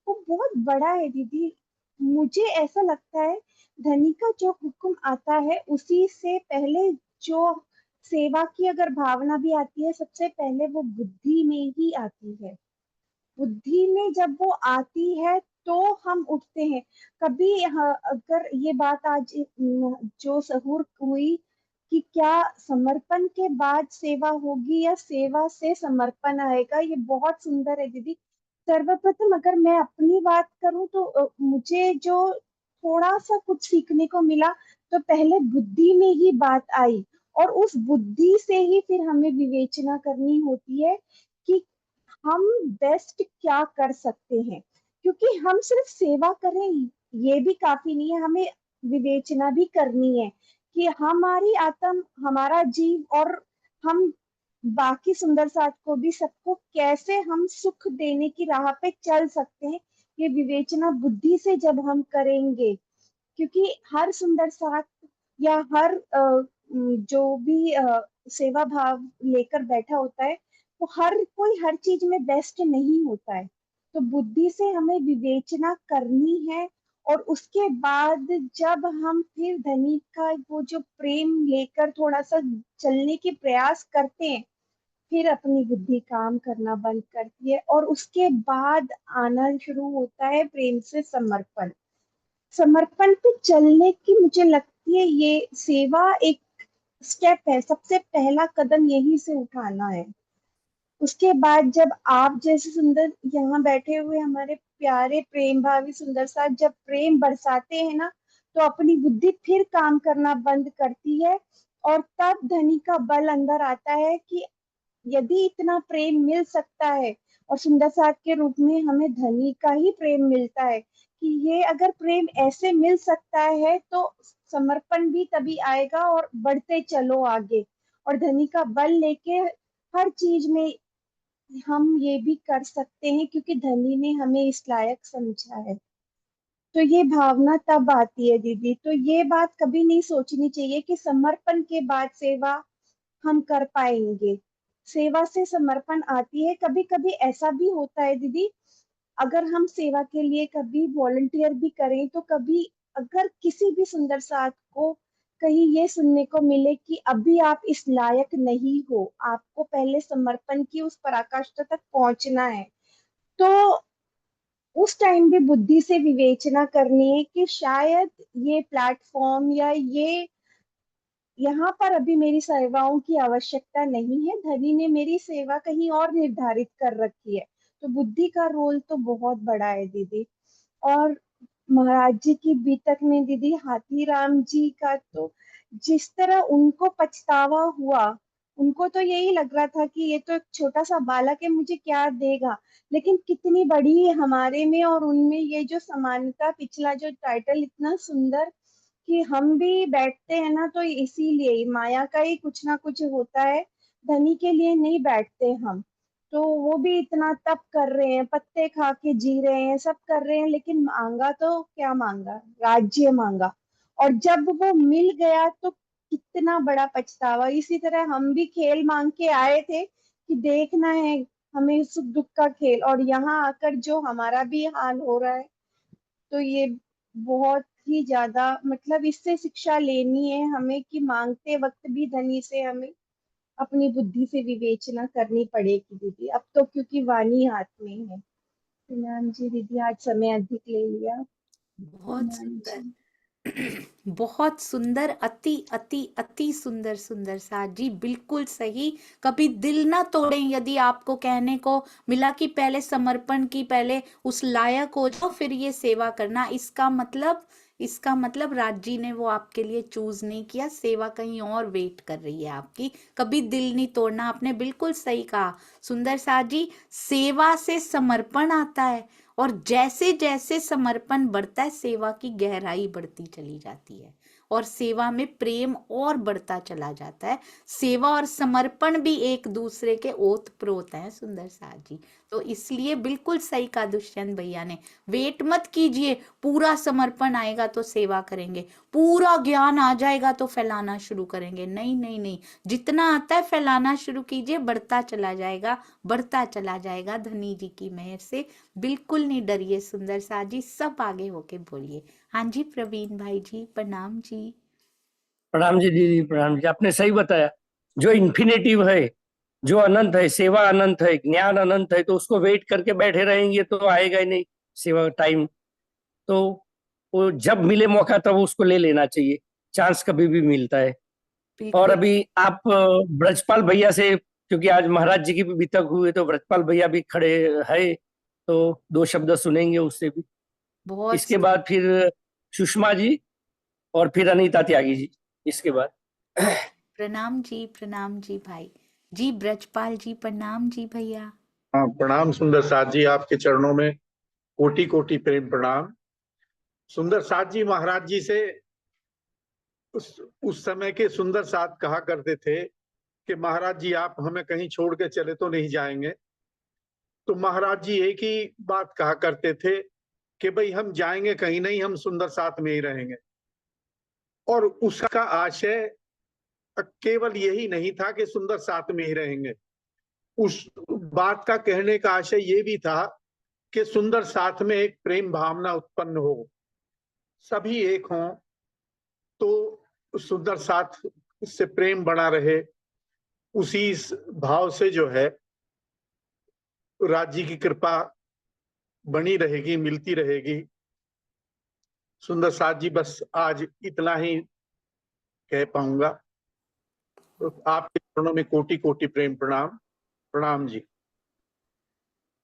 वो बहुत बड़ा है दीदी। मुझे ऐसा लगता है धनी का जो हुक्म आता है उसी से पहले जो सेवा की अगर भावना भी आती है, सबसे पहले वो बुद्धि में ही आती है। बुद्धि में जब वो आती है तो हम उठते हैं। कभी अगर ये बात आज जो सहूर हुई कि क्या समर्पण के बाद सेवा होगी या सेवा से समर्पण आएगा, ये बहुत सुंदर है दीदी। सर्वप्रथम अगर मैं अपनी बात करूं तो मुझे जो थोड़ा सा कुछ सीखने को मिला, तो पहले बुद्धि में ही बात आई और उस बुद्धि से ही फिर हमें विवेचना करनी होती है कि हम बेस्ट क्या कर सकते हैं। क्योंकि हम सिर्फ सेवा करें ये भी काफी नहीं है, हमें विवेचना भी करनी है कि हमारी आत्म, हमारा जीव और हम बाकी सुंदर साथ को भी, सबको कैसे हम सुख देने की राह पे चल सकते हैं। ये विवेचना बुद्धि से जब हम करेंगे, क्योंकि हर सुंदर साथ या हर जो भी सेवा भाव लेकर बैठा होता है, वो हर कोई हर चीज में बेस्ट नहीं होता है। तो बुद्धि से हमें विवेचना करनी है और उसके बाद जब हम फिर धनी का वो जो प्रेम लेकर थोड़ा सा चलने की प्रयास करते हैं, फिर अपनी बुद्धि काम करना बंद करती है और उसके बाद आना शुरू होता है प्रेम से समर्पण। समर्पण पे चलने की मुझे लगती है ये सेवा एक स्टेप है, सबसे पहला कदम यहीं से उठाना है। उसके बाद जब आप जैसे सुंदर यहाँ बैठे हुए हमारे प्यारे प्रेम भावी सुंदर साथ जब प्रेम बरसाते हैं ना, तो अपनी बुद्धि फिर काम करना बंद करती है और तब धनी का बल अंदर आता है कि यदि इतना प्रेम मिल सकता है, और सुंदर साथ के रूप में हमें धनी का ही प्रेम मिलता है, कि ये अगर प्रेम ऐसे मिल सकता है तो समर्पण भी तभी आएगा और बढ़ते चलो आगे। और धनी का बल लेके हर चीज में हम ये भी कर सकते हैं क्योंकि धनी ने हमें इस लायक समझा है। तो ये भावना तब आती है दीदी। तो ये बात कभी नहीं सोचनी चाहिए कि समर्पण के बाद सेवा हम कर पाएंगे। सेवा से समर्पण आती है। कभी कभी ऐसा भी होता है दीदी, अगर हम सेवा के लिए कभी वॉलंटियर भी करें तो कभी अगर किसी भी सुंदर साथ को कहीं ये सुनने को मिले कि अभी आप इस लायक नहीं हो, आपको पहले समर्पण की उस पराकाष्ठा तक पहुंचना है, तो उस टाइम भी बुद्धि से विवेचना करनी है कि शायद ये प्लेटफॉर्म या ये यहाँ पर अभी मेरी सेवाओं की आवश्यकता नहीं है, धनी ने मेरी सेवा कहीं और निर्धारित कर रखी है। तो बुद्धि का रोल तो बहुत बड़ा है दीदी। और महाराज जी की बीतक में दीदी हाथीराम जी का तो जिस तरह उनको पछतावा हुआ, उनको तो यही लग रहा था कि ये तो एक छोटा सा बालक है, मुझे क्या देगा, लेकिन कितनी बड़ी है हमारे में और उनमें ये जो समानता, पिछला जो टाइटल इतना सुंदर कि हम भी बैठते हैं ना तो इसीलिए ही माया का ही कुछ ना कुछ होता है, धनी के लिए नहीं बैठते हम। तो वो भी इतना तप कर रहे हैं, पत्ते खा के जी रहे हैं, सब कर रहे हैं, लेकिन मांगा तो क्या मांगा, राज्य मांगा। और जब वो मिल गया तो कितना बड़ा पछतावा। इसी तरह हम भी खेल मांग के आए थे कि देखना है हमें सुख दुख का खेल, और यहाँ आकर जो हमारा भी हाल हो रहा है, तो ये बहुत ही ज्यादा, मतलब इससे शिक्षा लेनी है हमें कि मांगते वक्त भी धनी से हमें अपनी बुद्धि से विवेचना करनी पड़ेगी दीदी। अब तो क्योंकि वाणी हाथ में है। प्रणाम जी दीदी, आज समय अधिक ले लिया। बहुत प्रणाम सुंदर। जी। बहुत सुंदर, अति अति अति सुंदर सुंदर साथ जी, बिल्कुल सही। कभी दिल ना तोड़ें। यदि आपको कहने को मिला कि पहले समर्पण की, पहले उस लायक हो जाओ फिर ये सेवा करना, इसका मतलब राज जी ने वो आपके लिए चूज नहीं किया, सेवा कहीं और वेट कर रही है आपकी। कभी दिल नहीं तोड़ना, आपने बिल्कुल सही कहा सुंदर साथ जी। सेवा से समर्पण आता है और जैसे जैसे समर्पण बढ़ता है सेवा की गहराई बढ़ती चली जाती है और सेवा में प्रेम और बढ़ता चला जाता है। सेवा और समर्पण भी एक दूसरे के ओत प्रोत हैं सुंदर साथ जी। तो इसलिए बिल्कुल सही कहा दुष्यंत भैया ने, वेट मत कीजिए पूरा समर्पण आएगा तो सेवा करेंगे, पूरा ज्ञान आ जाएगा तो फैलाना शुरू करेंगे। नहीं नहीं नहीं, जितना आता है फैलाना शुरू कीजिए, बढ़ता चला जाएगा, बढ़ता चला जाएगा धनी जी की मेहर से। बिल्कुल नहीं डरिए सुंदर साथ जी, सब आगे होके बोलिए। हाँ जी प्रवीण भाई जी, प्रणाम जी। प्रणाम जी दीदी, प्रणाम जी। आपने सही बताया, जो इन्फिनेटिव है, जो अनंत है, सेवा अनंत है, ज्ञान अनंत है, तो उसको वेट करके बैठे रहेंगे तो आएगा ही नहीं सेवा टाइम। तो वो जब मिले मौका तब उसको ले लेना चाहिए, चांस कभी भी मिलता है। और बिल्कुल अभी आप ब्रजपाल भैया से, क्योंकि आज महाराज जी की भी बीतक हुई, तो ब्रजपाल भैया भी खड़े है, तो दो शब्द सुनेंगे उससे भी। बहुत इसके बाद फिर सुषमा जी और फिर अनीता त्यागी जी इसके बाद। प्रणाम जी भाई जी। ब्रजपाल जी प्रणाम जी भैया। हाँ, प्रणाम सुंदर साथ जी, आपके चरणों में कोटि कोटि प्रेम प्रणाम। सुंदर साथ जी महाराज जी से उस समय के सुंदर साथ कहा करते थे कि महाराज जी आप हमें कहीं छोड़ के चले तो नहीं जाएंगे। तो महाराज जी एक ही बात कहा करते थे कि भाई हम जाएंगे कहीं नहीं, हम सुंदर साथ में ही रहेंगे। और उसका आशय केवल यही नहीं था कि सुंदर साथ में ही रहेंगे, उस बात का कहने का आशय ये भी था कि सुंदर साथ में एक प्रेम भावना उत्पन्न हो, सभी एक हों, तो सुंदर साथ से प्रेम बना रहे। उसी भाव से जो है राज्य की कृपा बनी रहेगी, मिलती रहेगी। सुंदर साथ जी, बस आज इतना ही कह पाऊंगा। तो आपके चरणों में कोटि कोटि प्रेम प्रणाम। प्रणाम जी।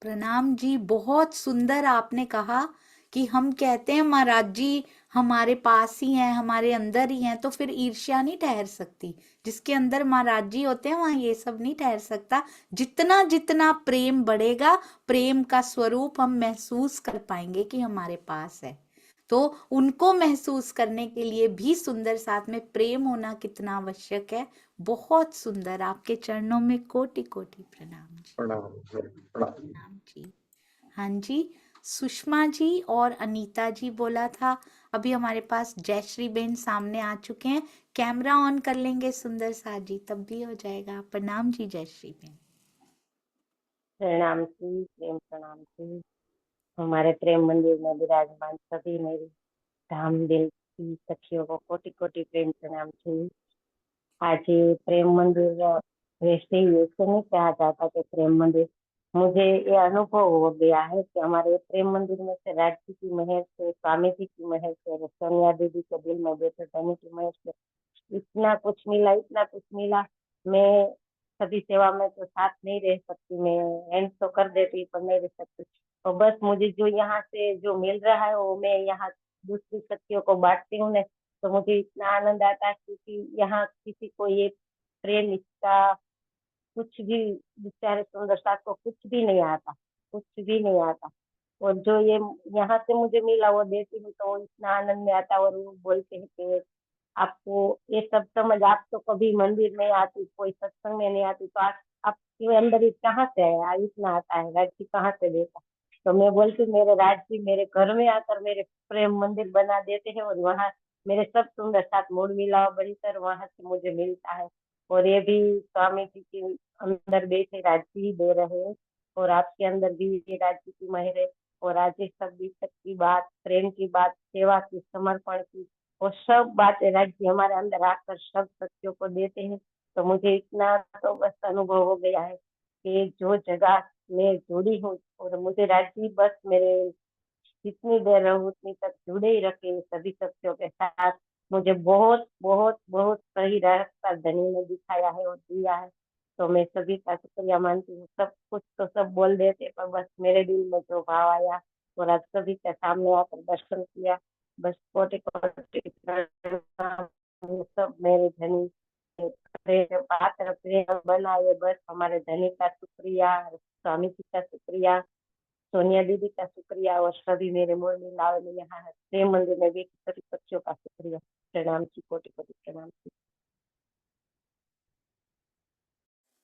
प्रणाम जी। बहुत सुंदर आपने कहा कि हम कहते हैं महाराज जी हमारे पास ही हैं, हमारे अंदर ही हैं, तो फिर ईर्ष्या नहीं ठहर सकती। जिसके अंदर महाराज जी होते हैं वहां ये सब नहीं ठहर सकता। जितना जितना प्रेम बढ़ेगा, प्रेम का स्वरूप हम महसूस कर पाएंगे कि हमारे पास है। तो उनको महसूस करने के लिए भी सुंदर साथ में प्रेम होना कितना आवश्यक है। बहुत सुंदर, आपके चरणों में कोटि कोटि प्रणाम जी। प्रणाम प्रणाम। प्रणाम जी। हाँ जी, सुषमा जी और अनीता जी बोला था। अभी हमारे पास जयश्री बेन सामने आ चुके हैं। कैमरा ऑन कर लेंगे सुंदर साथ जी, तब भी हो जाएगा। प्रणाम जी जयश्री बेन। प्रणाम जी, प्रेम प्रणाम जी। हमारे प्रेम मंदिर में विराजमान सभी मेरी धाम दिल की सखियों को कोटि कोटि प्रेम प्रणाम जी। आज ये प्रेम मंदिर वैसे ही ऐसे नहीं कहा जाता कि प्रेम मंदिर, मुझे ये अनुभव हो गया है कि हमारे प्रेम मंदिर में से राज्य की मेहर से, स्वामी जी की मेहर से और सोनिया दीदी के दिल में बैठे धनी की मेहर से इतना कुछ मिला, इतना कुछ मिला। मैं सभी सेवा में तो साथ नहीं रह सकती, मैं एंड तो कर देती पर नहीं रह सकती। तो बस मुझे जो यहाँ से जो मिल रहा है वो मैं यहाँ दूसरी शक्तियों को बांटती हूँ ना, तो मुझे इतना आनंद आता है क्योंकि यहाँ किसी को ये प्रेम इसका कुछ भी, बेचारे सुंदर साथ को कुछ भी नहीं आता, कुछ भी नहीं आता। और जो ये यहाँ से मुझे मिला वो देती हूँ तो इतना आनंद में आता है। और वो बोलते हैं कि आपको ये सब समझ, आप तो कभी मंदिर नहीं आती, कोई सत्संग में नहीं आती, तो आपके अंदर ये कहाँ से है, इतना आता है, राज्य कहाँ से देता। तो मैं बोलती मेरे राज्य मेरे घर में आकर मेरे प्रेम मंदिर बना देते हैं और वहाँ मेरे सब सुंदर साथ मूड मिलाव बनकर वहां से मुझे मिलता है। और ये भी स्वामी जी के अंदर बैठे राज्य ही दे रहे हैं और आपके अंदर भी ये राज्य की मेहर है। और आज ये सब तक की बात, प्रेम की बात, सेवा की, समर्पण की, वो सब बातें राज्य हमारे अंदर आकर सब सत्यों को देते हैं। तो मुझे इतना तो बस अनुभव हो गया है कि जो जगह मैं जुड़ी हूँ और मुझे राज्य बस मेरे जितनी देर रहूँ उतनी तक जुड़े ही रखे सभी सत्यों के साथ। मुझे बहुत बहुत बहुत सही रास्ता धनी ने दिखाया है और दिया है। तो मैं सभी का शुक्रिया मानती हूँ। सब कुछ तो सब बोल देते पर बस मेरे दिल में जो भाव आया और आज सभी के सामने आकर दर्शन किया, बस कोटि कोटि प्रणाम। सब मेरे धनी पात्र प्रेम बनाए, बस हमारे धनी का शुक्रिया, स्वामी जी का शुक्रिया, सोनिया दीदी का शुक्रिया और सभी मेरे मोर मिलावे में यहाँ प्रेम मंदिर में भी सभी बच्चों का शुक्रिया। प्रणाम जी, कोटि कोटि प्रणाम जी।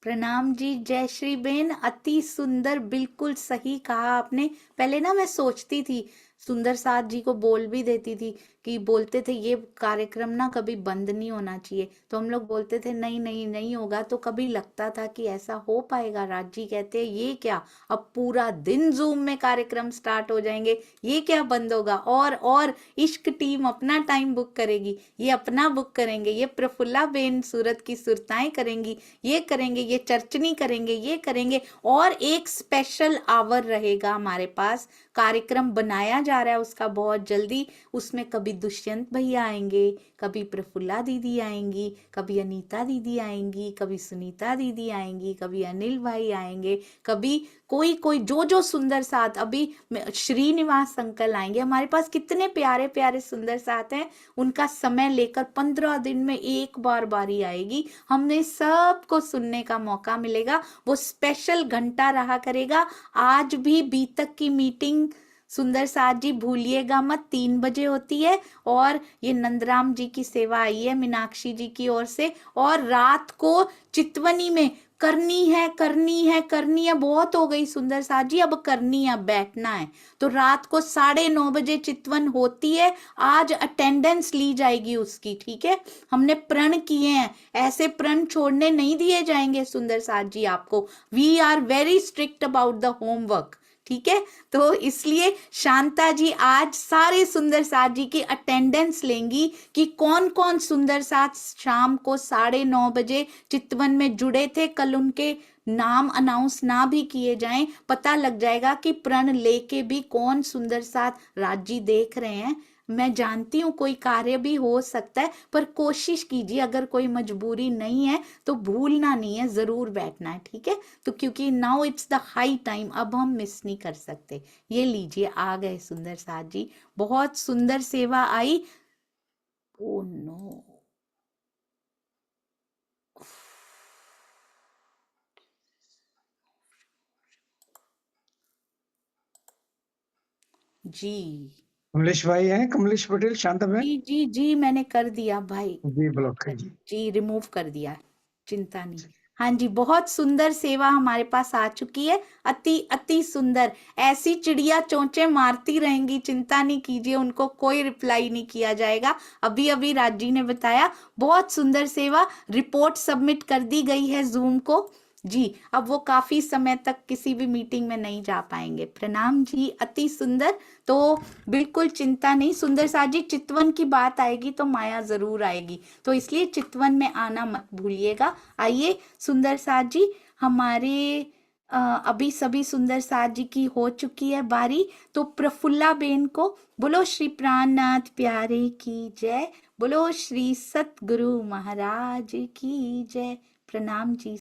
प्रणाम जी जयश्री बेन, अति सुंदर, बिल्कुल सही कहा आपने। पहले ना मैं सोचती थी, सुंदर साथ जी को बोल भी देती थी कि बोलते थे ये कार्यक्रम ना कभी बंद नहीं होना चाहिए, तो हम लोग बोलते थे नहीं नहीं नहीं होगा। तो कभी लगता था कि ऐसा हो पाएगा। राज जी कहते हैं ये क्या, अब पूरा दिन जूम में कार्यक्रम स्टार्ट हो जाएंगे, ये क्या बंद होगा। और इश्क टीम अपना टाइम बुक करेगी, ये अपना बुक करेंगे, ये प्रफुल्ला बेन सूरत की सुरताएं करेंगी, ये करेंगे, ये चर्चनी करेंगे, ये करेंगे। और एक स्पेशल आवर रहेगा हमारे पास, कार्यक्रम बनाया जा रहा है उसका बहुत जल्दी। उसमें कभी दुष्यंत भैया आएंगे, कभी प्रफुल्ला दीदी आएंगी, कभी अनीता दीदी आएंगी, कभी सुनीता दीदी आएंगी, कभी अनिल भाई आएंगे, कभी कोई कोई जो सुंदर साथ, अभी श्रीनिवास अंकल आएंगे। हमारे पास कितने प्यारे प्यारे सुंदर साथ हैं। उनका समय लेकर 15 दिन में एक बार बारी आएगी, हमने सबको सुनने का मौका मिलेगा। वो स्पेशल घंटा रहा करेगा। आज भी बीतक की मीटिंग सुंदर साथ जी भूलिएगा मत, 3 बजे होती है। और ये नंदराम जी की सेवा आई है मीनाक्षी जी की ओर से, और रात को चितवनी में करनी है करनी है करनी है, बहुत हो गई सुंदर साथ जी, अब करनी है, अब बैठना है। तो रात को 9:30 बजे चितवन होती है। आज अटेंडेंस ली जाएगी उसकी, ठीक है। हमने प्रण किए हैं, ऐसे प्रण छोड़ने नहीं दिए जाएंगे सुंदर साथ जी आपको। We are very strict about the homework, ठीक है। तो इसलिए शांता जी आज सारे सुंदर साथ जी की अटेंडेंस लेंगी कि कौन कौन सुंदर साथ शाम को 9:30 बजे चितवन में जुड़े थे। कल उनके नाम अनाउंस ना भी किए जाएं, पता लग जाएगा कि प्रण लेके भी कौन सुंदर साथ राजी देख रहे हैं। मैं जानती हूँ कोई कार्य भी हो सकता है, पर कोशिश कीजिए, अगर कोई मजबूरी नहीं है तो भूलना नहीं है, जरूर बैठना है, ठीक है। तो क्योंकि now it's the high time, अब हम मिस नहीं कर सकते। ये लीजिए आ गए सुंदर साथ जी, बहुत सुंदर सेवा आई। ओ नो, जी कमलेश भाई हैं, कमलेश पटेल, शांता बहन जी जी जी, मैंने कर दिया भाई जी, ब्लॉक है जी। जी, रिमूव कर दिया, चिंता नहीं। हाँ जी, बहुत सुंदर सेवा हमारे पास आ चुकी है, अति अति सुंदर। ऐसी चिड़िया चोंचे मारती रहेंगी, चिंता नहीं कीजिए, उनको कोई रिप्लाई नहीं किया जाएगा। अभी अभी राज जी ने बताया, बहुत सुंदर सेवा। रिपोर्ट सबमिट कर दी गई है जूम को जी। अब वो काफी समय तक किसी भी मीटिंग में नहीं जा पाएंगे। प्रणाम जी, अति सुंदर। तो बिल्कुल चिंता नहीं, सुंदर साथ जी, चितवन की बात आएगी तो माया जरूर आएगी, तो इसलिए चितवन में आना मत भूलिएगा। आइए सुंदर साथ जी, हमारे अभी सभी सुंदर साथ जी की हो चुकी है बारी, तो प्रफुल्ला बेन को बोलो श्री प्राणनाथ प्यारे की जय, बोलो श्री सतगुरु महाराज की जय। प्रणाम जी